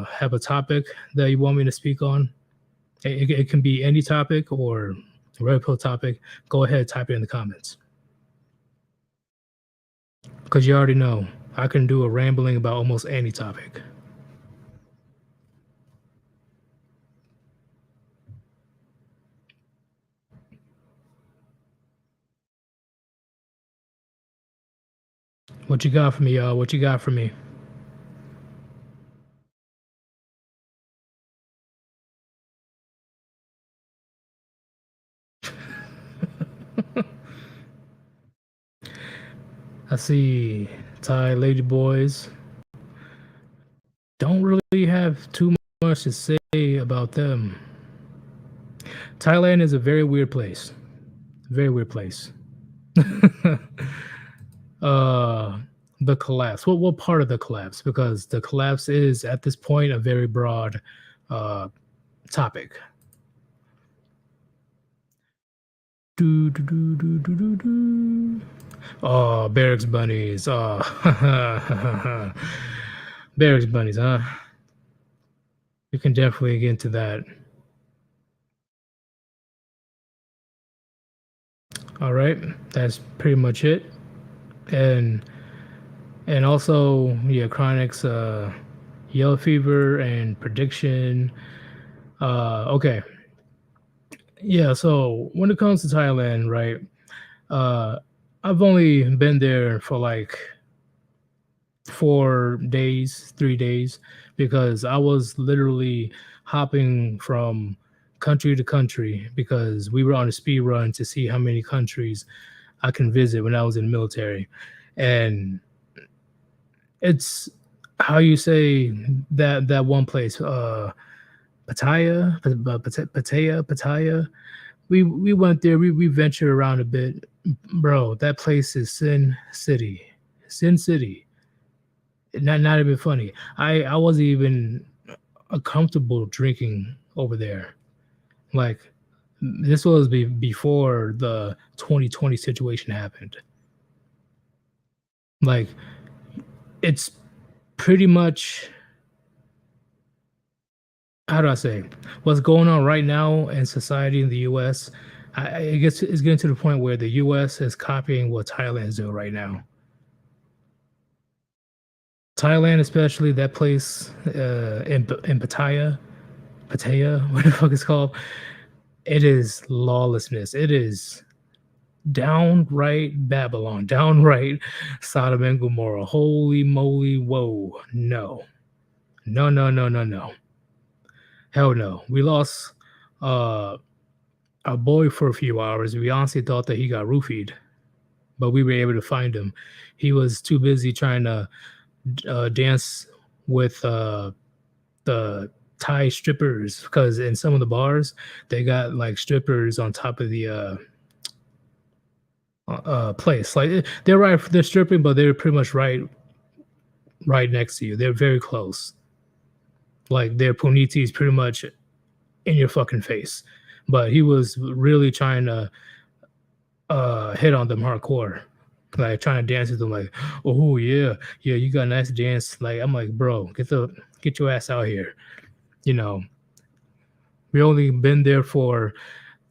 Have a topic that you want me to speak on? It can be any topic or a red pill topic. Go ahead, type it in the comments. Because you already know I can do a rambling about almost any topic. What you got for me, y'all? What you got for me? I see Thai lady boys. Don't really have too much to say about them. Thailand is a very weird place. Very weird place. uh, The collapse. What part of the collapse? Because the collapse is at this point a very broad uh topic. Do, do, do, do, do, do, do. Oh, barracks bunnies. Oh, barracks bunnies, huh? We can definitely get into that. All right, that's pretty much it. And also, yeah, Chronic's yellow fever and prediction. Okay, yeah. So when it comes to Thailand, right? Uh, I've only been there for like 4 days, 3 days, because I was literally hopping from country to country because we were on a speed run to see how many countries I can visit when I was in the military. And it's how you say that one place, Pattaya, Pattaya. We went there. We ventured around a bit, bro. That place is Sin City, Sin City. Not even funny. I wasn't even comfortable drinking over there. Like this was before the 2020 situation happened. Like it's pretty much, how do I say, what's going on right now in society in the U.S. I guess it's getting to the point where the U.S. is copying what Thailand is doing right now. Thailand, especially that place in Pattaya, what the fuck it's called. It is lawlessness. It is downright Babylon, downright Sodom and Gomorrah. Holy moly, whoa. No. No, no, no, no, no. Hell no. We lost uh our boy for a few hours. We honestly thought that he got roofied, but we were able to find him. He was too busy trying to dance with the Thai strippers, because in some of the bars they got like strippers on top of the place. Like they're right, they're stripping, but they're pretty much right next to you. They're very close. Like their puniti is pretty much in your fucking face. But he was really trying to hit on them hardcore. Like trying to dance with them, like, oh yeah, yeah, you got a nice dance. Like I'm like, bro, get your ass out here. You know, we only been there for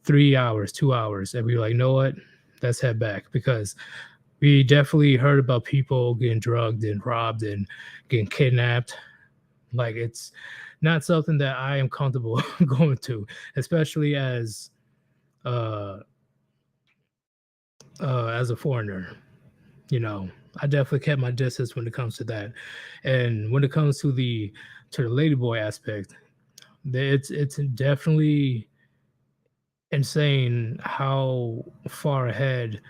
3 hours, 2 hours, and we were like, you know what? Let's head back, because we definitely heard about people getting drugged and robbed and getting kidnapped. Like it's not something that I am comfortable going to, especially uh as a foreigner. You know, I definitely kept my distance when it comes to that. And when it comes to the ladyboy aspect, it's definitely insane how far ahead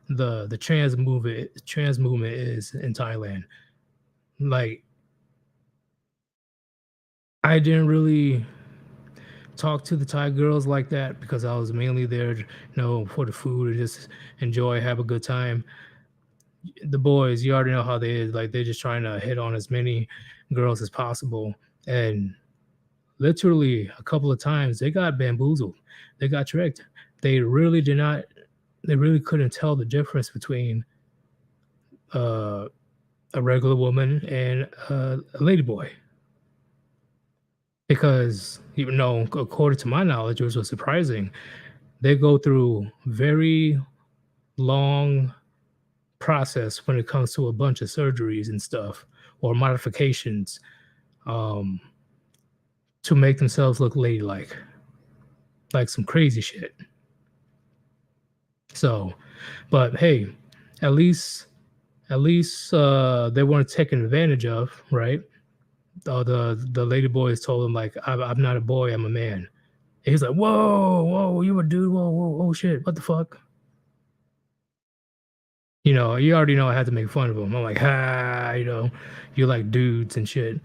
the trans movement is in Thailand. Like I didn't really talk to the Thai girls like that because I was mainly there, for the food and just enjoy, have a good time. The boys, you already know how they is. Like they're just trying to hit on as many girls as possible. And literally a couple of times they got bamboozled. They got tricked. They really did not they really couldn't tell the difference between uh, a regular woman and a ladyboy. Because even though, according to my knowledge, which was surprising, they go through very long process when it comes to a bunch of surgeries and stuff or modifications, um, to make themselves look ladylike, like some crazy shit. So, but hey, at least they weren't taken advantage of, right? The lady boys told him like, I'm not a boy, I'm a man. And he's like, whoa, you a dude? Whoa, whoa, oh shit, what the fuck? You already know I had to make fun of him. I'm like, you like dudes and shit.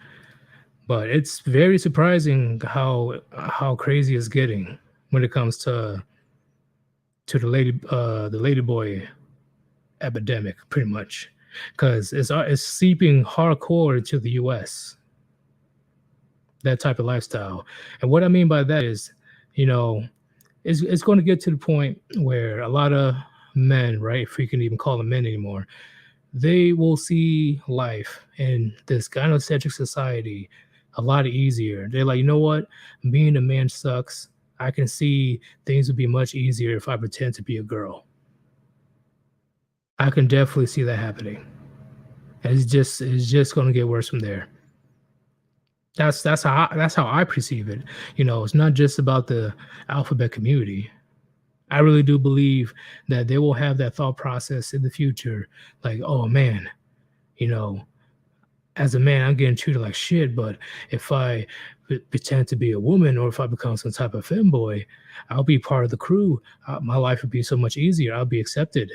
But it's very surprising how crazy it's getting when it comes to the lady boy epidemic, pretty much. because it's seeping hardcore to the U.S. That type of lifestyle, and what I mean by that is, you know, it's going to get to the point where a lot of men, right, if we can even call them men anymore, they will see life in this gynocentric society a lot easier. They're like, you know what? Being a man sucks. I can see things would be much easier if I pretend to be a girl. I can definitely see that happening. And it's just going to get worse from there. That's how I perceive it. It's not just about the alphabet community. I really do believe that they will have that thought process in the future, like, oh man, you know, as a man, I'm getting treated like shit. But if I pretend to be a woman, or if I become some type of femboy, I'll be part of the crew. My life would be so much easier. I'll be accepted.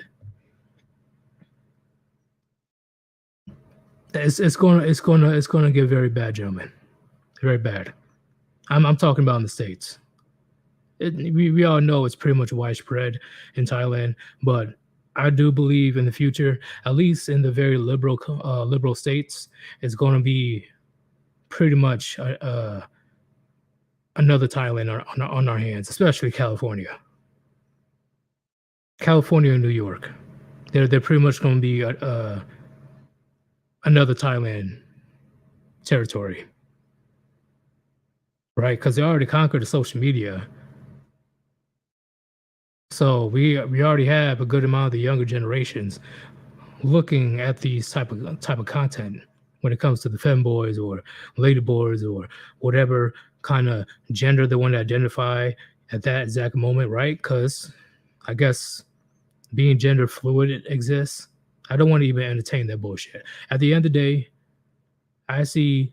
It's gonna get very bad, gentlemen. Very bad. I'm talking about in the states. We all know it's pretty much widespread in Thailand, but I do believe in the future, at least in the very liberal states, it's going to be pretty much another Thailand on our hands, especially California, California and New York. They're pretty much going to be another Thailand territory, right? Because they already conquered the social media. So we already have a good amount of the younger generations looking at these type of content when it comes to the femboys or ladyboys or whatever kind of gender they want to identify at that exact moment, right? Because I guess being gender fluid exists. I don't want to even entertain that bullshit. At the end of the day, I see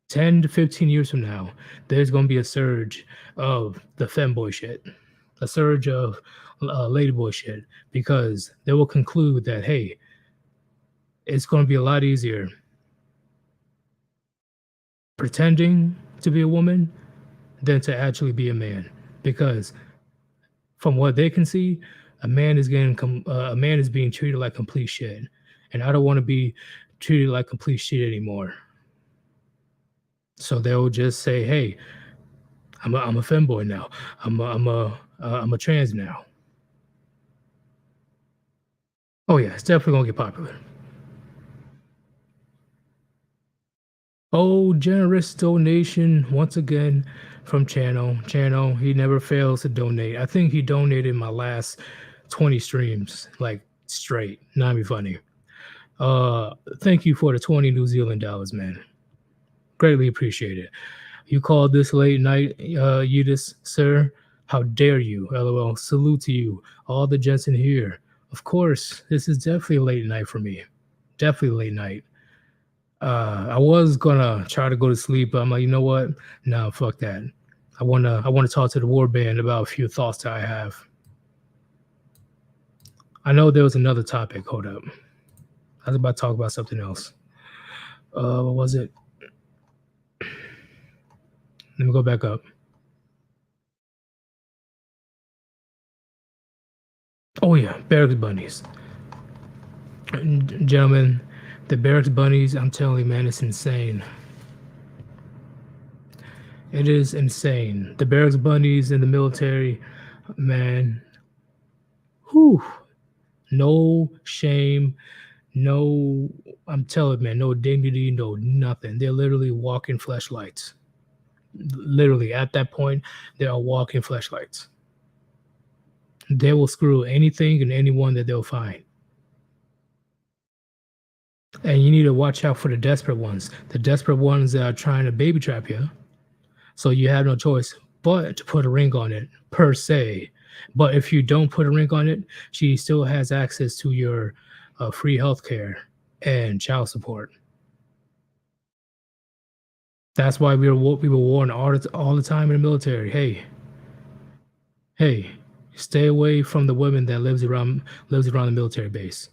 10 to 15 years from now, there's going to be a surge of the femboy shit, a surge of ladyboy shit, because they will conclude that, hey, it's going to be a lot easier pretending to be a woman than to actually be a man. Because from what they can see, a man is being treated like complete shit, and I don't want to be treated like complete shit anymore. So they'll just say, "Hey, I'm a femboy now. I'm a trans now." Oh yeah, it's definitely gonna get popular. Oh, generous donation once again from Channel. Channel, he never fails to donate. I think he donated my last 20 streams, like straight. Not be funny. Thank you for the 20 New Zealand dollars, man. Greatly appreciate it. You called this late night, Eudes, sir? How dare you? LOL. Salute to you. All the gents in here. Of course, this is definitely a late night for me. Definitely late night. I was gonna try to go to sleep, but I'm like, you know what? No, fuck that. I wanna talk to the Warband about a few thoughts that I have. I know there was another topic. Hold up. I was about to talk about something else. What was it? Let me go back up. Oh yeah, Barracks Bunnies. Gentlemen, the Barracks Bunnies, I'm telling you, man, it's insane. It is insane. The Barracks Bunnies in the military, man. Whew. No shame, no, I'm telling you, man, no dignity, no nothing. They're literally walking fleshlights. Literally, at that point, they are walking fleshlights. They will screw anything and anyone that they'll find. And you need to watch out for the desperate ones. The desperate ones that are trying to baby trap you. So you have no choice but to put a ring on it, per se. But if you don't put a ring on it, she still has access to your free healthcare and child support. That's why we were warned all the time in the military. Hey, stay away from the women that lives around the military base,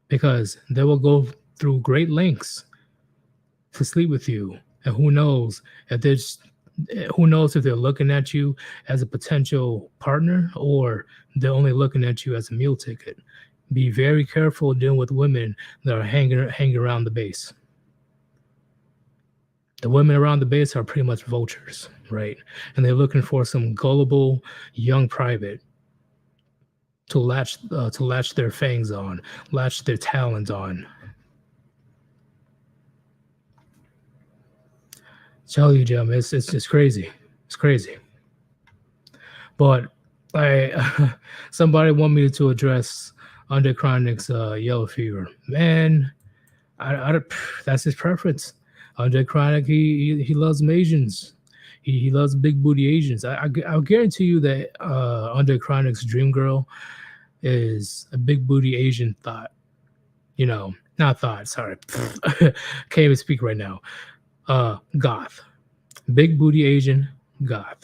because they will go through great lengths to sleep with you, and who knows if they're looking at you as a potential partner, or they're only looking at you as a meal ticket. Be very careful dealing with women that are hanging around the base. The women around the base are pretty much vultures, right? And they're looking for some gullible young private to latch their fangs on, latch their talons on. Tell you, Jim, it's crazy. It's crazy. But I somebody want me to address Under Chronic's yellow fever. Man, I that's his preference. Under Chronic, he loves Asians. He loves big booty Asians. I'll guarantee you that Under Chronic's dream girl is a big booty Asian thought. You know, not thought. Sorry, can't even speak right now. Goth, big booty Asian goth.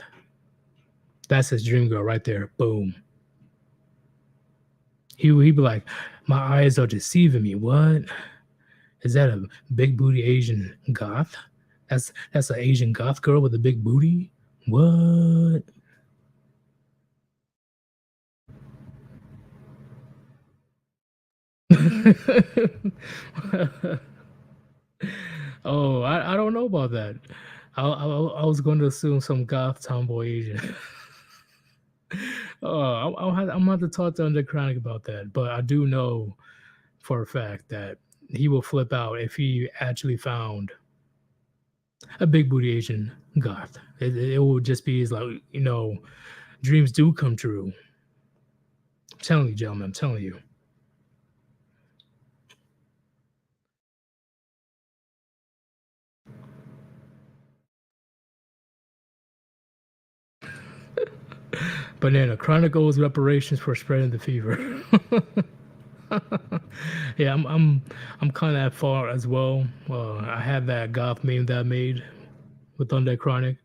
That's his dream girl right there. Boom. He'd be like, my eyes are deceiving me. What? Is that a big booty Asian goth? That's an Asian goth girl with a big booty? What? Oh, I don't know about that. I was going to assume some goth tomboy Asian. Oh, I'm gonna have to talk to Under Chronic about that. But I do know for a fact that he will flip out if he actually found a big booty Asian goth. It will just be his, like, dreams do come true. I'm telling you, gentlemen, I'm telling you. Banana Chronicles reparations for spreading the fever. Yeah, I'm kind of that far as well. I had that goth meme that I made with Undead Chronic,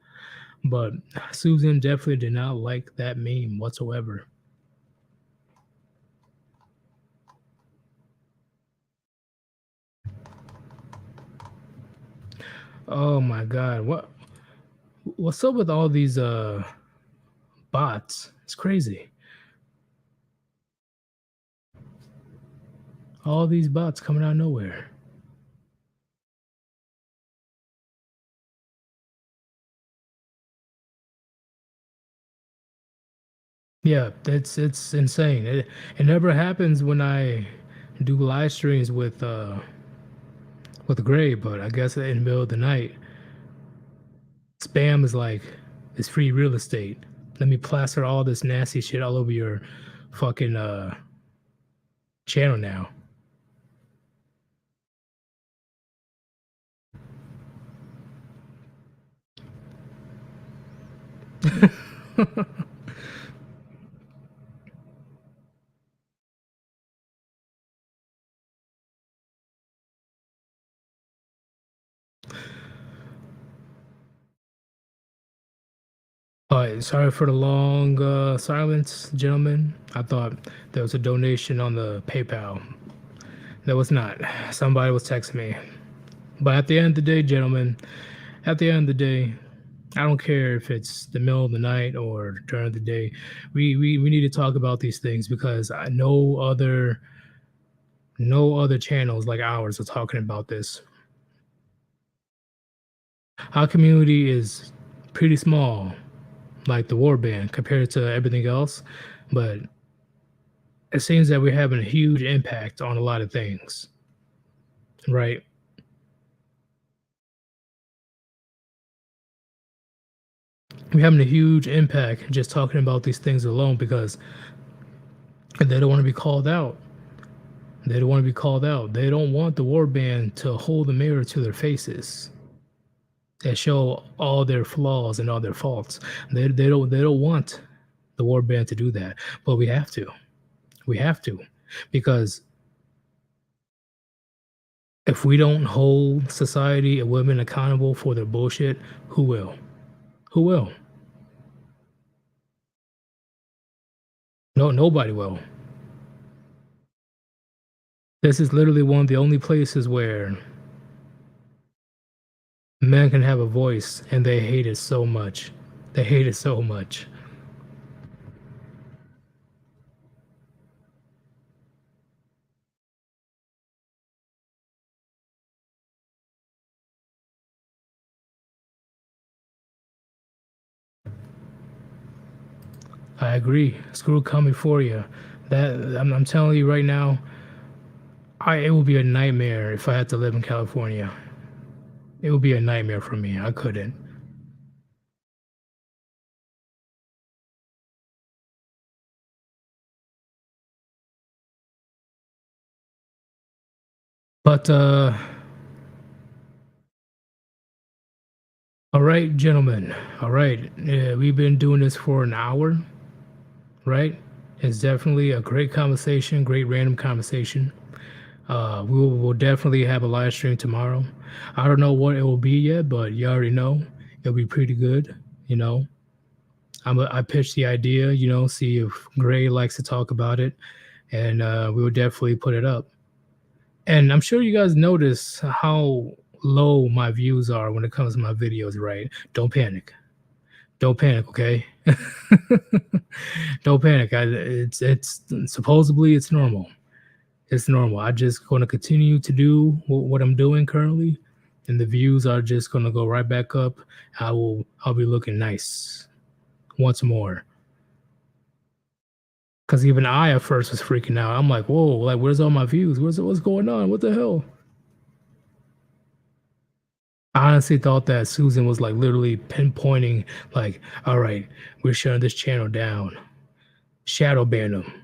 but Susan definitely did not like that meme whatsoever. Oh my god, what's up with all these bots? It's crazy. All these bots coming out of nowhere. Yeah, it's insane. It never happens when I do live streams with Gray, but I guess in the middle of the night, spam is like it's free real estate. Let me plaster all this nasty shit all over your fucking channel now. All right, sorry for the long silence, gentlemen. I thought there was a donation on the PayPal. There was not. Somebody was texting me. But at the end of the day, gentlemen, at the end of the day, I don't care if it's the middle of the night or during the day. We need to talk about these things because no other channels like ours are talking about this. Our community is pretty small, like the Warband, compared to everything else, but it seems that we're having a huge impact on a lot of things, right? We're having a huge impact just talking about these things alone because they don't want to be called out. They don't want to be called out. They don't want the Warband to hold the mirror to their faces and show all their flaws and all their faults. They don't want the Warband to do that, but we have to. We have to, because if we don't hold society and women accountable for their bullshit, who will? Who will? No, nobody will. This is literally one of the only places where men can have a voice, and they hate it so much. They hate it so much. I agree. Screw coming for you. That I'm telling you right now, it would be a nightmare if I had to live in California. It would be a nightmare for me. I couldn't. But all right, gentlemen. All right, we've been doing this for an hour, right? It's definitely a great conversation, great random conversation. We'll definitely have a live stream tomorrow. I don't know what it will be yet, but you already know it'll be pretty good. You know, I pitched the idea. You know, see if Gray likes to talk about it, and we will definitely put it up. And I'm sure you guys notice how low my views are when it comes to my videos, right? Don't panic. Don't panic, okay? Don't panic. It's supposedly it's normal. It's normal. I just gonna continue to do what I'm doing currently, and the views are just gonna go right back up. I'll be looking nice once more. Cause even I at first was freaking out. I'm like, whoa, like where's all my views? What's going on? What the hell? I honestly thought that Susan was like literally pinpointing, like, all right, we're shutting this channel down. Shadow ban them.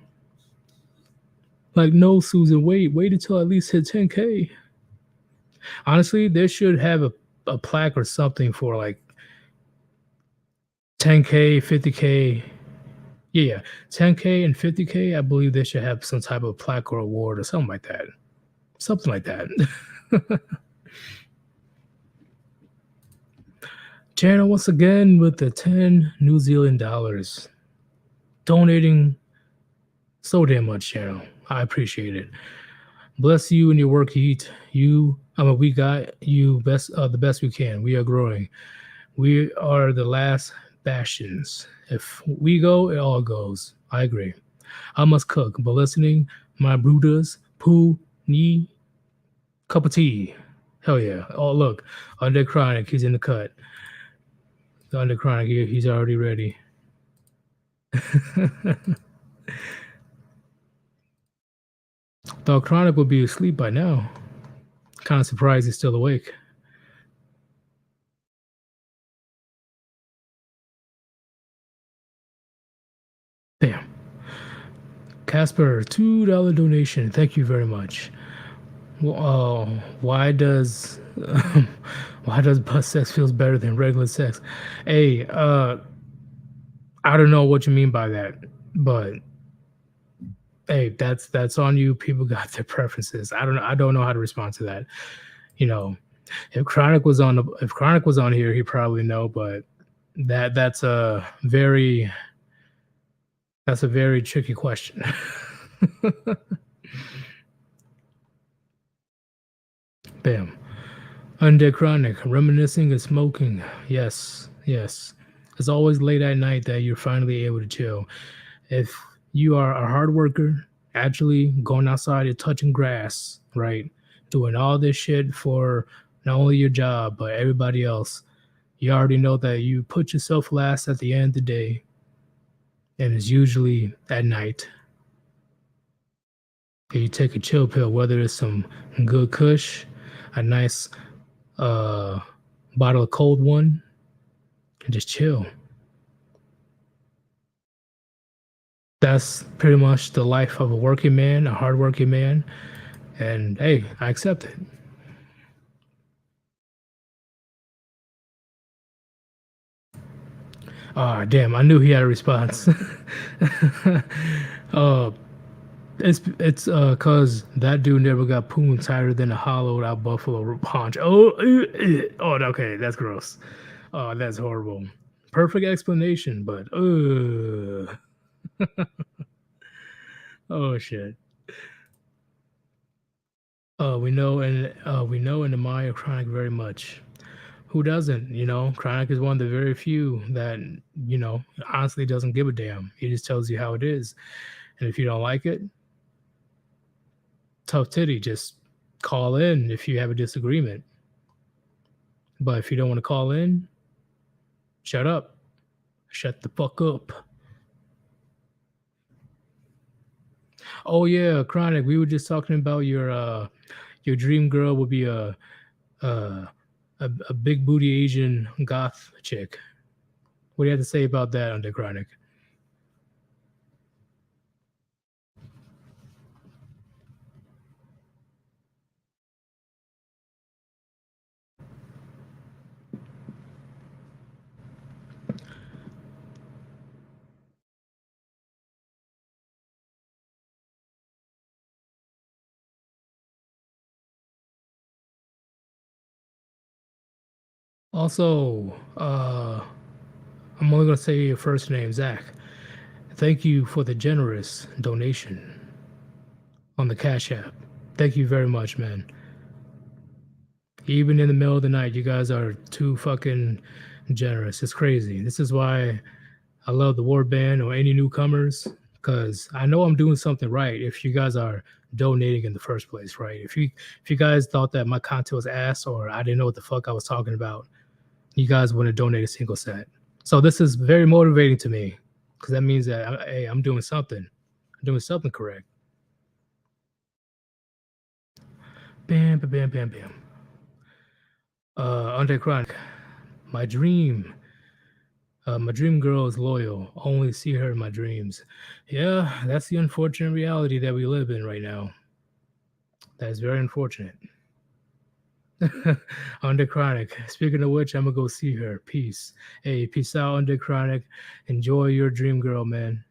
Like, no, Susan, wait until at least hit 10K. Honestly, they should have a plaque or something for like 10K, 50K. Yeah, 10K and 50K. I believe they should have some type of plaque or award or something like that. Something like that. Channel once again with the 10 New Zealand dollars. Donating so damn much, channel. I appreciate it. Bless you and your work, Heat. We got you the best we can. We are growing. We are the last bastions. If we go, it all goes. I agree. I must cook, but listening, my brooders, poo, knee, cup of tea. Hell yeah. Oh, look, Under Chronic, he's in the cut. Under Chronic, he's already ready. Thought Chronic would be asleep by now. Kind of surprised he's still awake. Damn. Casper, $2 donation. Thank you very much. Well, why does why does butt sex feels better than regular sex? Hey, I don't know what you mean by that, but hey, that's on you. People got their preferences. I don't know how to respond to that. You know, if Chronic was on here, he probably know, but that's a very tricky question. Bam. Undead Chronic, reminiscing and smoking. Yes, yes. It's always late at night that you're finally able to chill. If you are a hard worker, actually going outside and touching grass, right? Doing all this shit for not only your job, but everybody else, you already know that you put yourself last at the end of the day, and it's usually at night. And you take a chill pill, whether it's some good kush, a nice uh, bottle of cold one, and just chill. That's pretty much the life of a working man, a hardworking man, and hey, I accept it. Ah, damn! I knew he had a response. uh, cause that dude never got poon tighter than a hollowed out buffalo paunch. Oh, okay, that's gross. Oh, that's horrible. Perfect explanation, but oh shit. We know in the Maya Chronic very much. Who doesn't? You know, Chronic is one of the very few that honestly doesn't give a damn. He just tells you how it is, and if you don't like it, tough titty. Just call in if you have a disagreement. But if you don't want to call in, shut up. Shut the fuck up. Oh yeah, Chronic. We were just talking about your dream girl would be uh a big booty Asian goth chick. What do you have to say about that, Under Chronic? Also, I'm only gonna say your first name, Zach. Thank you for the generous donation on the Cash App. Thank you very much, man. Even in the middle of the night, you guys are too fucking generous. It's crazy. This is why I love the Warband or any newcomers, because I know I'm doing something right if you guys are donating in the first place, right? If you guys thought that my content was ass or I didn't know what the fuck I was talking about, you guys wouldn't donate a single cent. So this is very motivating to me because that means that hey, I'm doing something. I'm doing something correct. Bam, bam, bam, bam, bam. Andre Chronic, my dream. My dream girl is loyal. Only see her in my dreams. Yeah, that's the unfortunate reality that we live in right now. That is very unfortunate. Under Chronic. Speaking of which, I'm gonna go see her. Peace. Hey, peace out, Under Chronic. Enjoy your dream girl, man.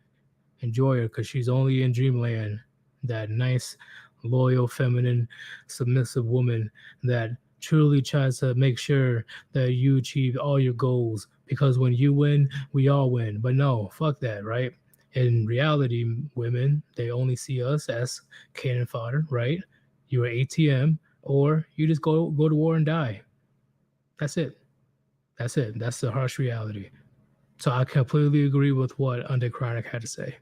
Enjoy her because she's only in dreamland. That nice, loyal, feminine, submissive woman that truly tries to make sure that you achieve all your goals. Because when you win, we all win. But no, fuck that, right? In reality, women, they only see us as cannon fodder, right? You're ATM, or you just go to war and die. That's it. That's it. That's the harsh reality. So I completely agree with what Under Chronic had to say.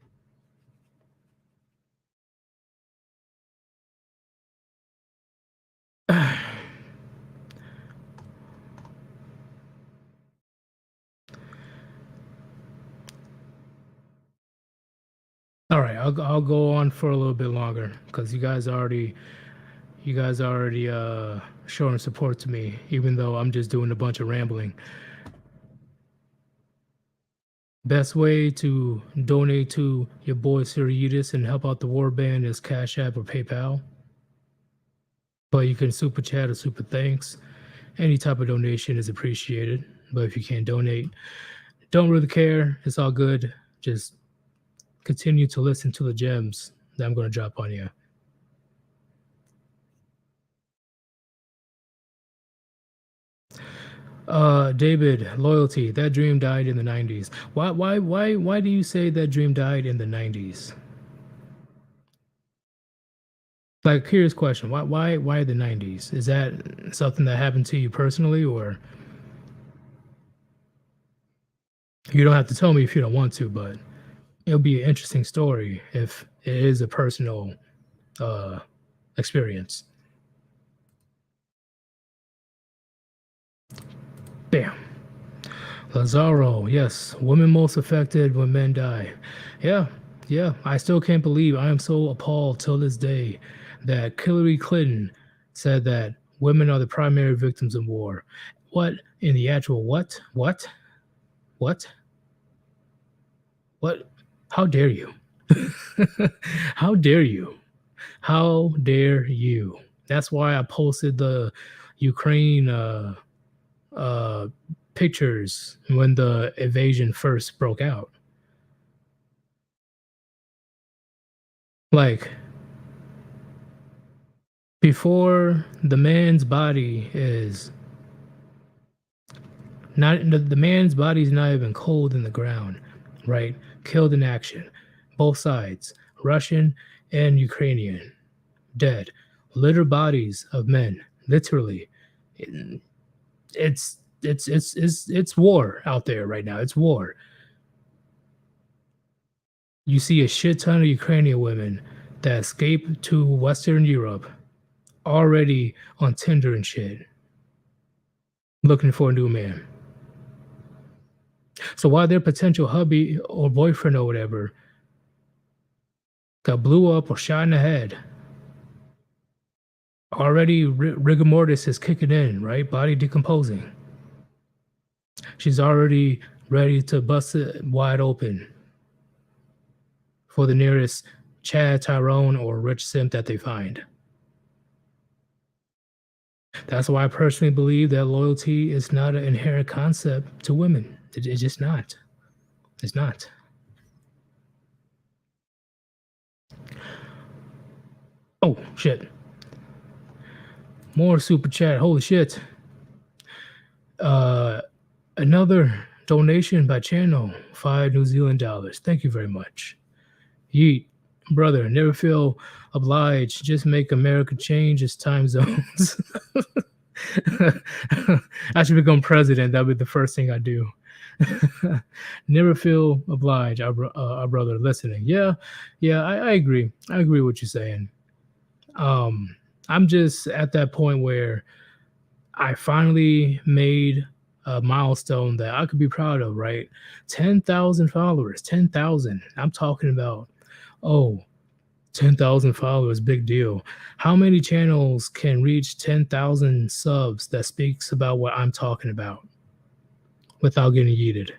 All right, I'll go on for a little bit longer because you guys already showing support to me, even though I'm just doing a bunch of rambling. Best way to donate to your boy Sirius and help out the war band is Cash App or PayPal. But you can super chat or super thanks. Any type of donation is appreciated. But if you can't donate, don't really care. It's all good. Just continue to listen to the gems that I'm gonna drop on you. David, loyalty. That dream died in the '90s. Why do you say that dream died in the '90s? Like, curious question. Why the '90s? Is that something that happened to you personally, or you don't have to tell me if you don't want to? But it'll be an interesting story if it is a personal uh experience. Bam. Lazaro, yes. Women most affected when men die. Yeah, yeah. I still can't believe I am so appalled till this day that Hillary Clinton said that women are the primary victims in war. What in the actual what? What? What? What? How dare you? How dare you? How dare you? That's why I posted the Ukraine uh, pictures when the invasion first broke out. Like, before the man's body is not the man's body is not even cold in the ground, right? Killed in action, both sides, Russian and Ukrainian, dead, litter bodies of men, literally. It's war out there right now. It's war. You see a shit ton of Ukrainian women that escaped to Western Europe already on Tinder and shit, looking for a new man. So while their potential hubby or boyfriend or whatever got blew up or shot in the head. Already rigor mortis is kicking in, right? Body decomposing. She's already ready to bust it wide open for the nearest Chad, Tyrone, or Rich Simp that they find. That's why I personally believe that loyalty is not an inherent concept to women. It's just not. It's not. Oh, shit. More super chat. Holy shit. Another donation by channel, $5 New Zealand. Thank you very much. Yeet, brother, never feel obliged. Just make America change its time zones. I should become president. That'd be the first thing I do. Never feel obliged, our brother listening. Yeah, I agree. I agree with you saying. I'm just at that point where I finally made a milestone that I could be proud of, right? 10,000 followers, 10,000. I'm talking about, oh, 10,000 followers, big deal. How many channels can reach 10,000 subs that speaks about what I'm talking about without getting yeeted?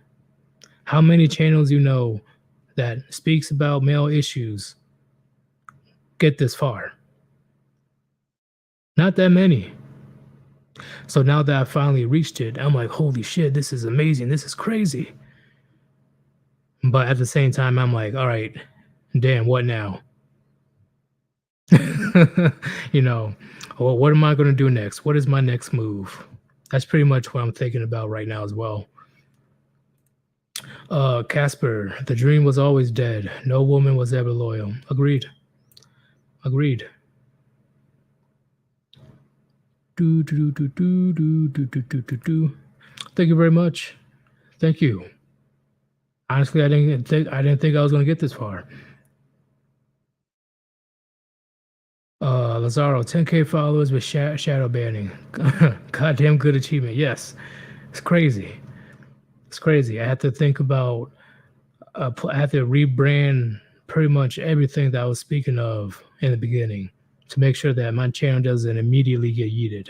How many channels you know that speaks about male issues get this far? Not that many. So now that I finally reached it, I'm like, holy shit, this is amazing. This is crazy. But at the same time, I'm like, all right, damn, what now? you know, well, what am I going to do next? What is my next move? That's pretty much what I'm thinking about right now as well. Casper, the dream was always dead. No woman was ever loyal. Agreed. Agreed. Thank you very much. Thank you. Honestly, I didn't think I was going to get this far. Lazaro, 10K followers with shadow banning. Goddamn good achievement. Yes, it's crazy. It's crazy. I had to think about. I had to rebrand pretty much everything that I was speaking of in the beginning to make sure that my channel doesn't immediately get yeeted.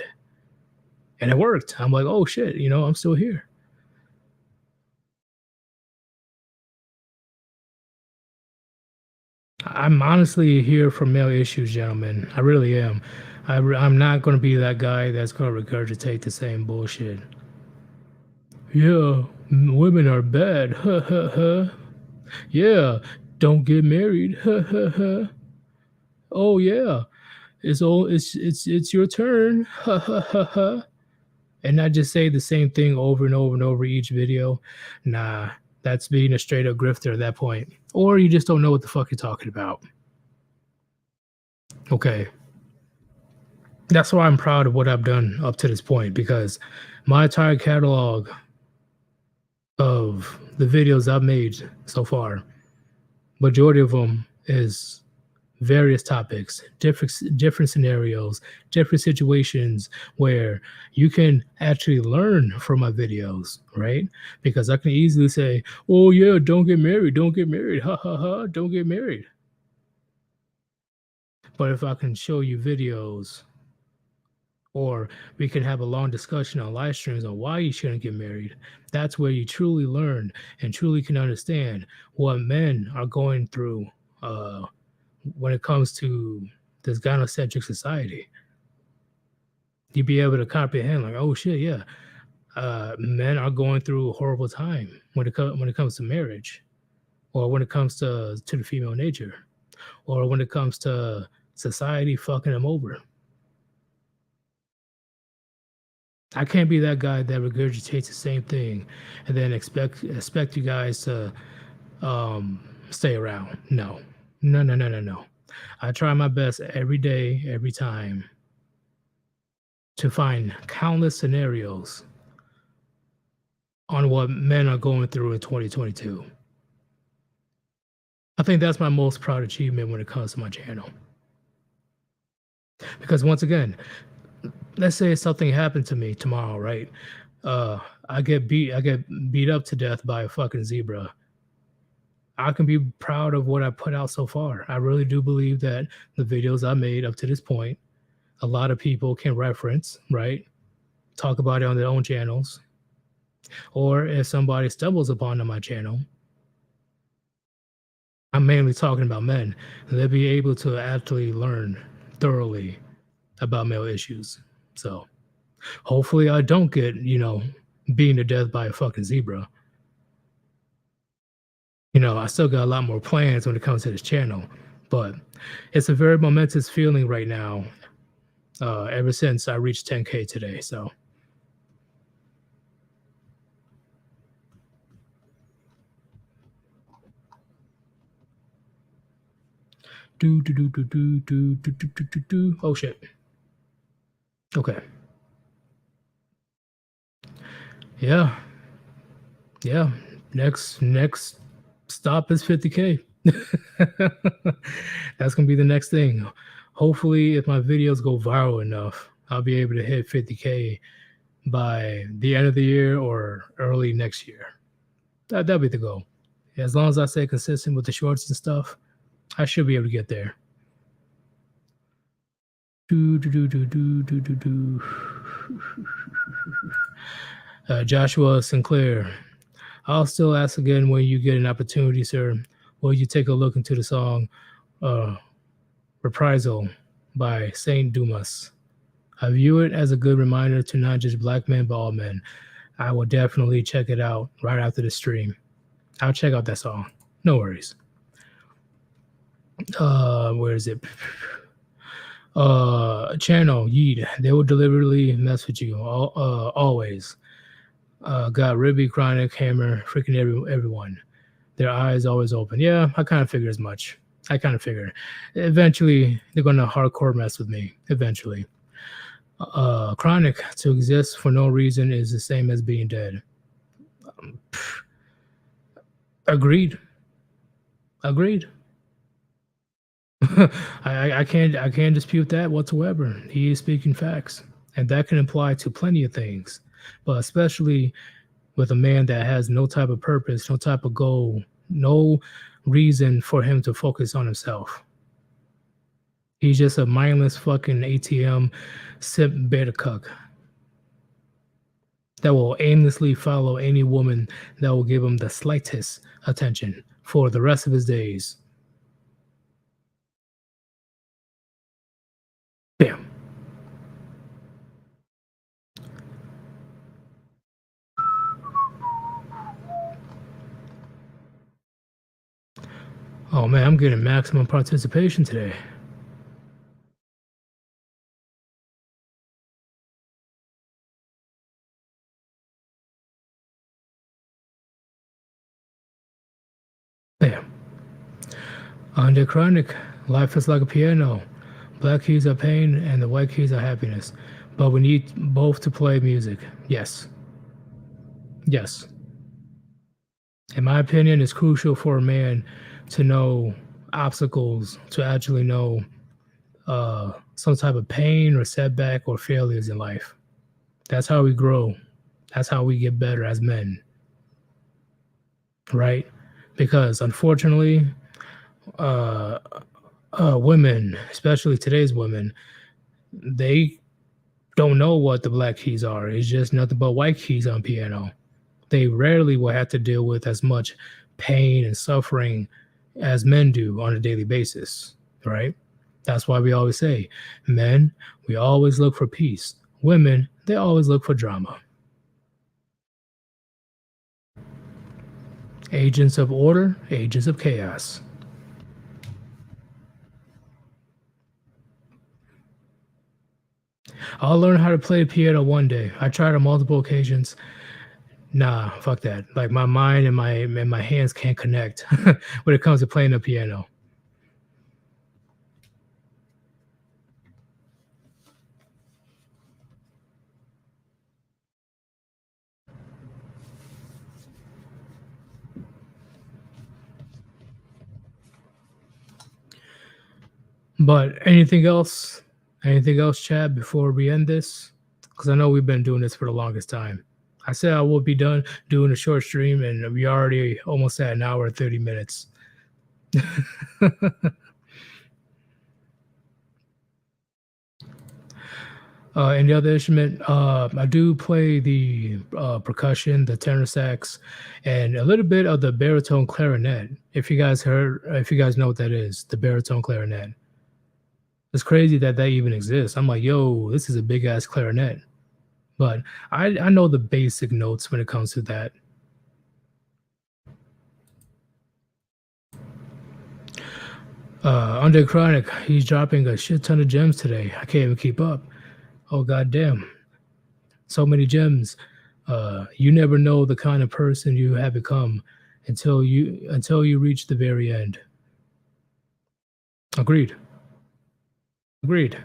And it worked. I'm like, oh shit, I'm still here. I'm honestly here for male issues, gentlemen. I really am. I'm not going to be that guy that's going to regurgitate the same bullshit. Yeah, women are bad. Ha ha ha. Yeah, don't get married. Ha ha ha. Oh yeah, it's your turn. Ha ha ha ha. And not just say the same thing over and over and over each video. Nah, that's being a straight up grifter at that point. Or you just don't know what the fuck you're talking about. Okay. That's why I'm proud of what I've done up to this point, because my entire catalog of the videos I've made so far, majority of them is various topics, different scenarios, different situations where you can actually learn from my videos, right? Because I can easily say, "Oh yeah, don't get married, ha ha ha, don't get married." But if I can show you videos, or we can have a long discussion on live streams on why you shouldn't get married, that's where you truly learn and truly can understand what men are going through when it comes to this gynocentric society. You'd be able to comprehend, like, oh shit, yeah, men are going through a horrible time when it comes to marriage, or when it comes to the female nature, or when it comes to society fucking them over. I can't be that guy that regurgitates the same thing and then expect you guys to stay around. No. No. I try my best every day, every time to find countless scenarios on what men are going through in 2022. I think that's my most proud achievement when it comes to my channel. Because once again, let's say something happened to me tomorrow, right? I get beat up to death by a fucking zebra. I can be proud of what I put out so far. I really do believe that the videos I made up to this point, a lot of people can reference, right? Talk about it on their own channels. Or if somebody stumbles upon on my channel, I'm mainly talking about men, they'll be able to actually learn thoroughly about male issues. So hopefully I don't get, beaten to death by a fucking zebra. I still got a lot more plans when it comes to this channel, but it's a very momentous feeling right now. Ever since I reached 10K today, so do. Oh shit. Okay. Yeah. Yeah. Next stop is 50K. That's gonna be the next thing. Hopefully, if my videos go viral enough, I'll be able to hit 50K by the end of the year or early next year. That'll be the goal. As long as I stay consistent with the shorts and stuff, I should be able to get there. Joshua Sinclair. I'll still ask again when you get an opportunity, sir. Will you take a look into the song Reprisal by Saint Dumas? I view it as a good reminder to not just black men, but all men. I will definitely check it out right after the stream. I'll check out that song. No worries. Where is it? Channel Yeet. They will deliberately mess with you. Always. Got Ribby, Chronic, Hammer, freaking everyone. Their eyes always open. Yeah, I kind of figured as much. I kind of figured. Eventually, they're gonna hardcore mess with me. Eventually. Chronic, to exist for no reason is the same as being dead. Agreed. Agreed. I can't dispute that whatsoever. He is speaking facts, and that can apply to plenty of things, but especially with a man that has no type of purpose, no type of goal, no reason for him to focus on himself. He's just a mindless fucking ATM sip beta cuck that will aimlessly follow any woman that will give him the slightest attention for the rest of his days. Bam. Oh man, I'm getting maximum participation today. Bam. On the chronic, life is like a piano. Black keys are pain and the white keys are happiness. But we need both to play music. Yes. Yes. In my opinion, it's crucial for a man to know obstacles, to actually know some type of pain or setback or failures in life. That's how we grow. That's how we get better as men. Right? Because unfortunately, women, especially today's women, they don't know what the black keys are. It's just nothing but white keys on piano. They rarely will have to deal with as much pain and suffering as men do on a daily basis, right? That's why we always say, men, we always look for peace. Women, they always look for drama. Agents of order, agents of chaos. I'll learn how to play piano one day. I tried on multiple occasions. Nah, fuck that. Like my mind and my hands can't connect when it comes to playing the piano. But anything else? Anything else, Chad, before we end this? Because I know we've been doing this for the longest time. I said I would be done doing a short stream, and we already almost at an hour and 30 minutes. Any other instrument? I do play the percussion, the tenor sax, and a little bit of the baritone clarinet. If you guys know what that is, the baritone clarinet. It's crazy that that even exists. I'm like, yo, this is a big ass clarinet. But I know the basic notes when it comes to that. Under Chronic, he's dropping a shit ton of gems today. I can't even keep up. Oh goddamn, so many gems. You never know the kind of person you have become until you reach the very end. Agreed. Agreed.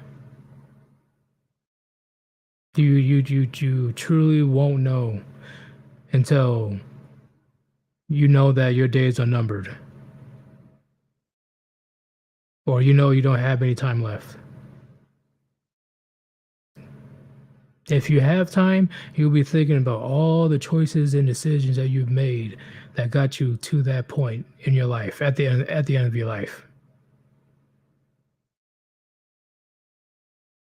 You truly won't know until you know that your days are numbered, or you know you don't have any time left. If you have time, you'll be thinking about all the choices and decisions that you've made that got you to that point in your life at the end of your life.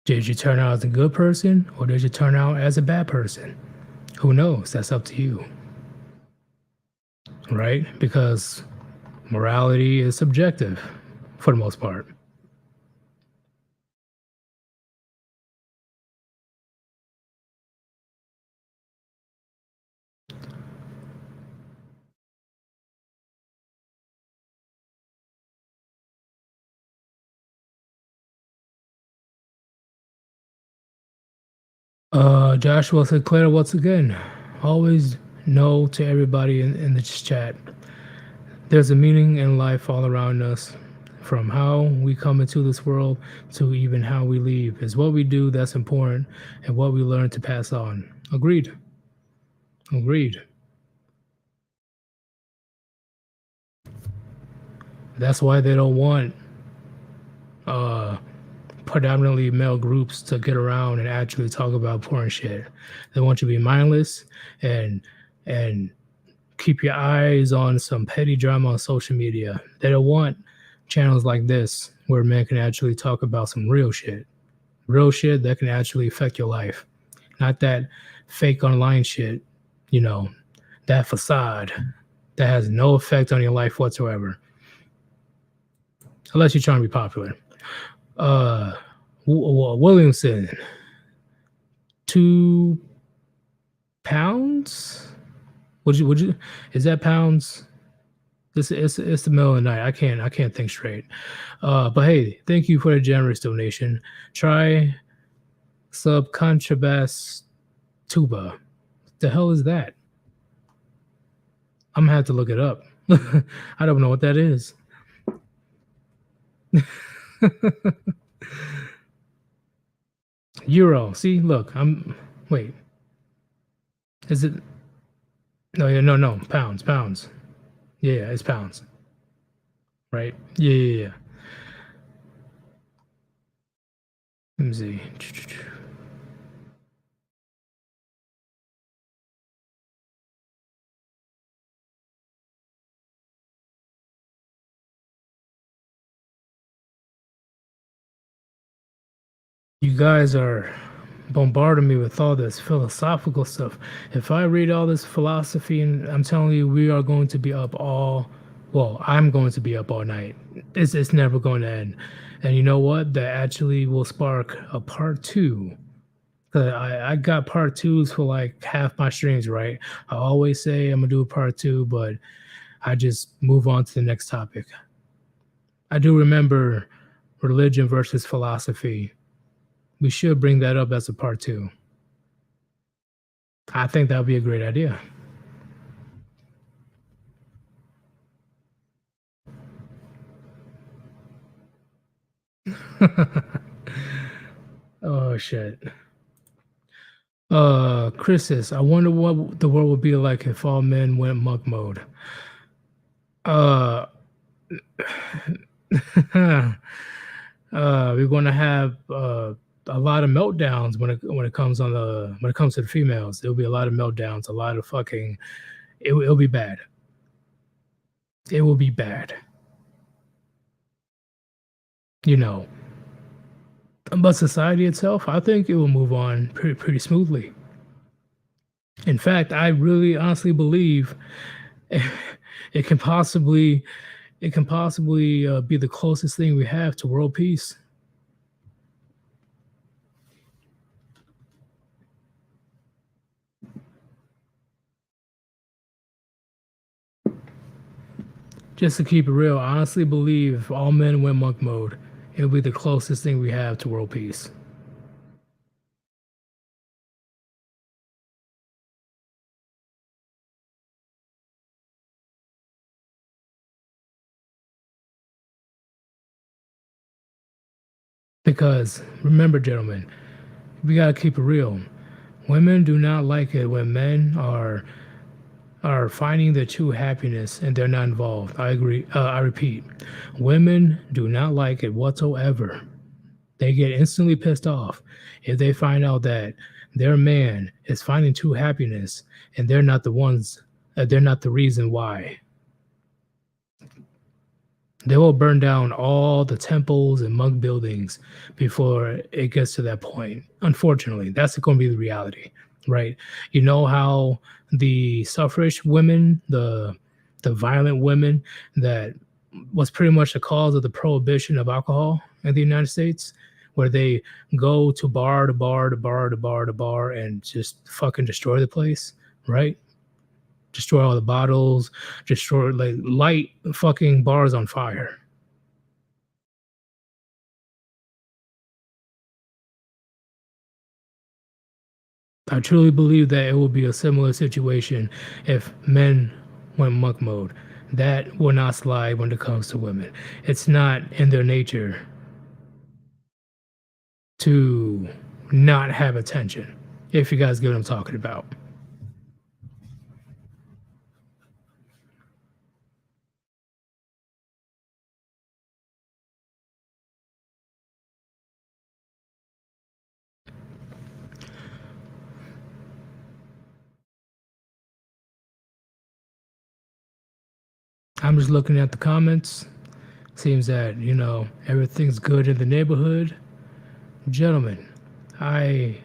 Did you turn out as a good person or did you turn out as a bad person? Who knows? That's up to you, right? Because morality is subjective for the most part. Joshua said, Claire, once again, always know to everybody in the chat. There's a meaning in life all around us, from how we come into this world to even how we leave. It's what we do that's important and what we learn to pass on. Agreed. Agreed. That's why they don't want uh, predominantly male groups to get around and actually talk about porn shit. They want you to be mindless and and keep your eyes on some petty drama on social media. They don't want channels like this where men can actually talk about some real shit that can actually affect your life, not that fake online shit, you know, that facade that has no effect on your life whatsoever, unless you're trying to be popular. Uh, Williamson, 2 pounds? Would you? Is that pounds? It's the middle of the night. I can't think straight. But hey, thank you for the generous donation. Try subcontrabass tuba. The hell is that? I'm gonna have to look it up. I don't know what that is. Euro. See, look, I'm wait. Is it no yeah, no, pounds. Yeah, it's pounds. Right? Yeah. Let me see. You guys are bombarding me with all this philosophical stuff. If I read all this philosophy, and I'm telling you, we are going to be up all, well, I'm going to be up all night. It's never going to end. And you know what? That actually will spark a part two. I got part twos for like half my streams, right? I always say I'm gonna do a part two, but I just move on to the next topic. I do remember religion versus philosophy. We should bring that up as a part two. I think that would be a great idea. Oh shit. Chris, I wonder what the world would be like if all men went monk mode. Uh, we're gonna have a lot of meltdowns when it comes on the when it comes to the females. There'll be a lot of meltdowns, a lot of fucking. It'll be bad. It will be bad. You know, but society itself, I think it will move on pretty smoothly. In fact, I really honestly believe it can possibly be the closest thing we have to world peace. Just to keep it real, I honestly believe if all men went monk mode, it'll be the closest thing we have to world peace. Because remember, gentlemen, we gotta keep it real. Women do not like it when men are finding their true happiness and they're not involved. I agree. I repeat, women do not like it whatsoever. They get instantly pissed off if they find out that their man is finding true happiness and they're not the ones, they're not the reason why. They will burn down all the temples and monk buildings before it gets to that point. Unfortunately, that's going to be the reality, right? You know how the suffrage women, the violent women that was pretty much the cause of the prohibition of alcohol in the United States, where they go to bar to bar to bar to bar to bar and just fucking destroy the place, right? Destroy all the bottles, destroy like light fucking bars on fire. I truly believe that it will be a similar situation if men went monk mode. That will not slide when it comes to women. It's not in their nature to not have attention. If you guys get what I'm talking about. I'm just looking at the comments. Seems that, everything's good in the neighborhood. Gentlemen, I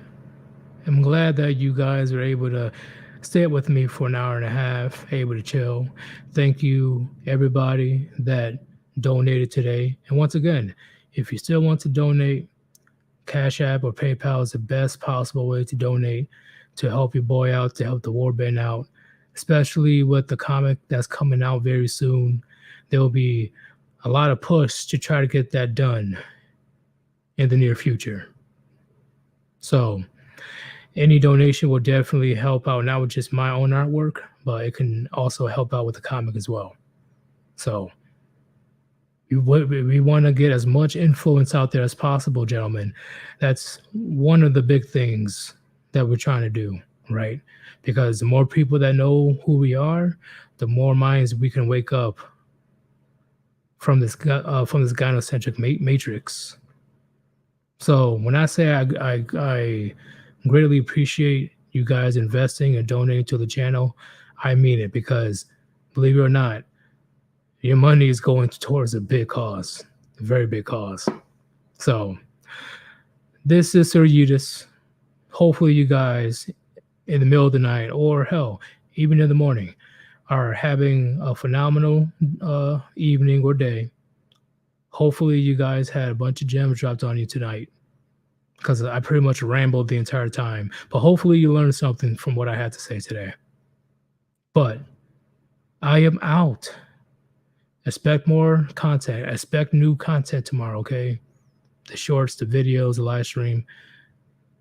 am glad that you guys are able to stay up with me for an hour and a half, able to chill. Thank you, everybody that donated today. And once again, if you still want to donate, Cash App or PayPal is the best possible way to donate to help your boy out, to help the Warband out, especially with the comic that's coming out very soon. There will be a lot of push to try to get that done in the near future. So any donation will definitely help out, not with just my own artwork, but it can also help out with the comic as well. So we want to get as much influence out there as possible, gentlemen. That's one of the big things that we're trying to do, right? Because the more people that know who we are, the more minds we can wake up from this gynocentric matrix. So when I say I greatly appreciate you guys investing and donating to the channel, I mean it, because believe it or not, your money is going towards a big cause, a very big cause. So this is Sir Eudes. Hopefully you guys in the middle of the night, or hell, even in the morning, are having a phenomenal evening or day. Hopefully you guys had a bunch of gems dropped on you tonight, because I pretty much rambled the entire time. But hopefully you learned something from what I had to say today. But I am out. Expect more content. Expect new content tomorrow, okay? The shorts, the videos, the live stream.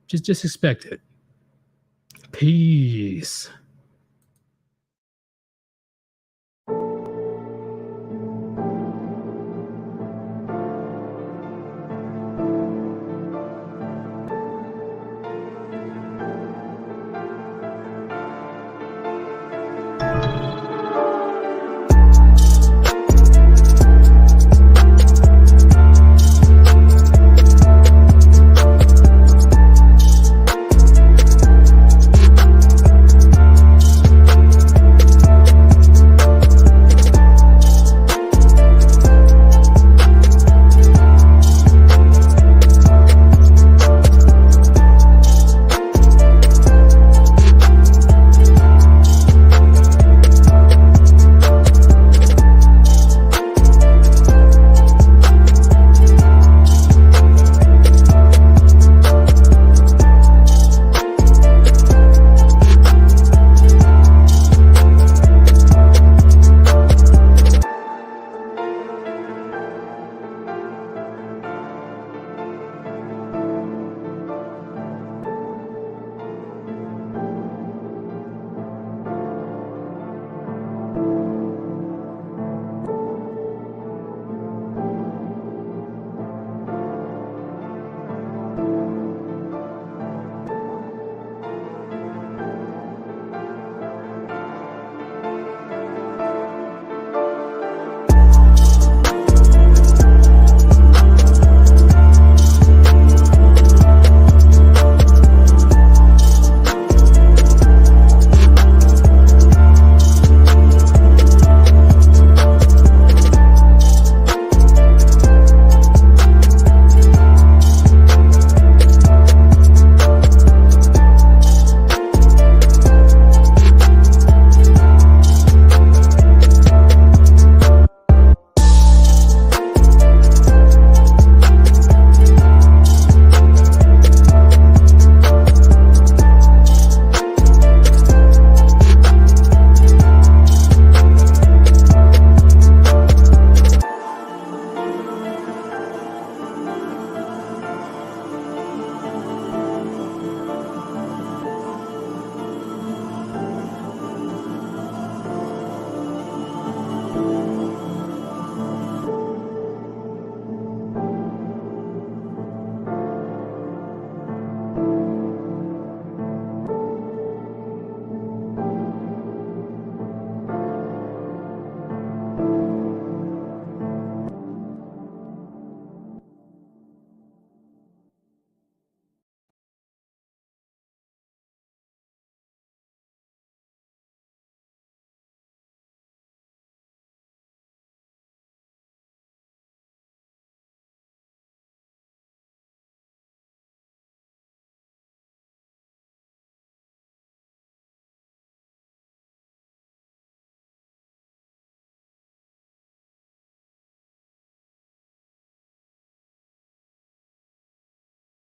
Just expect it. Peace.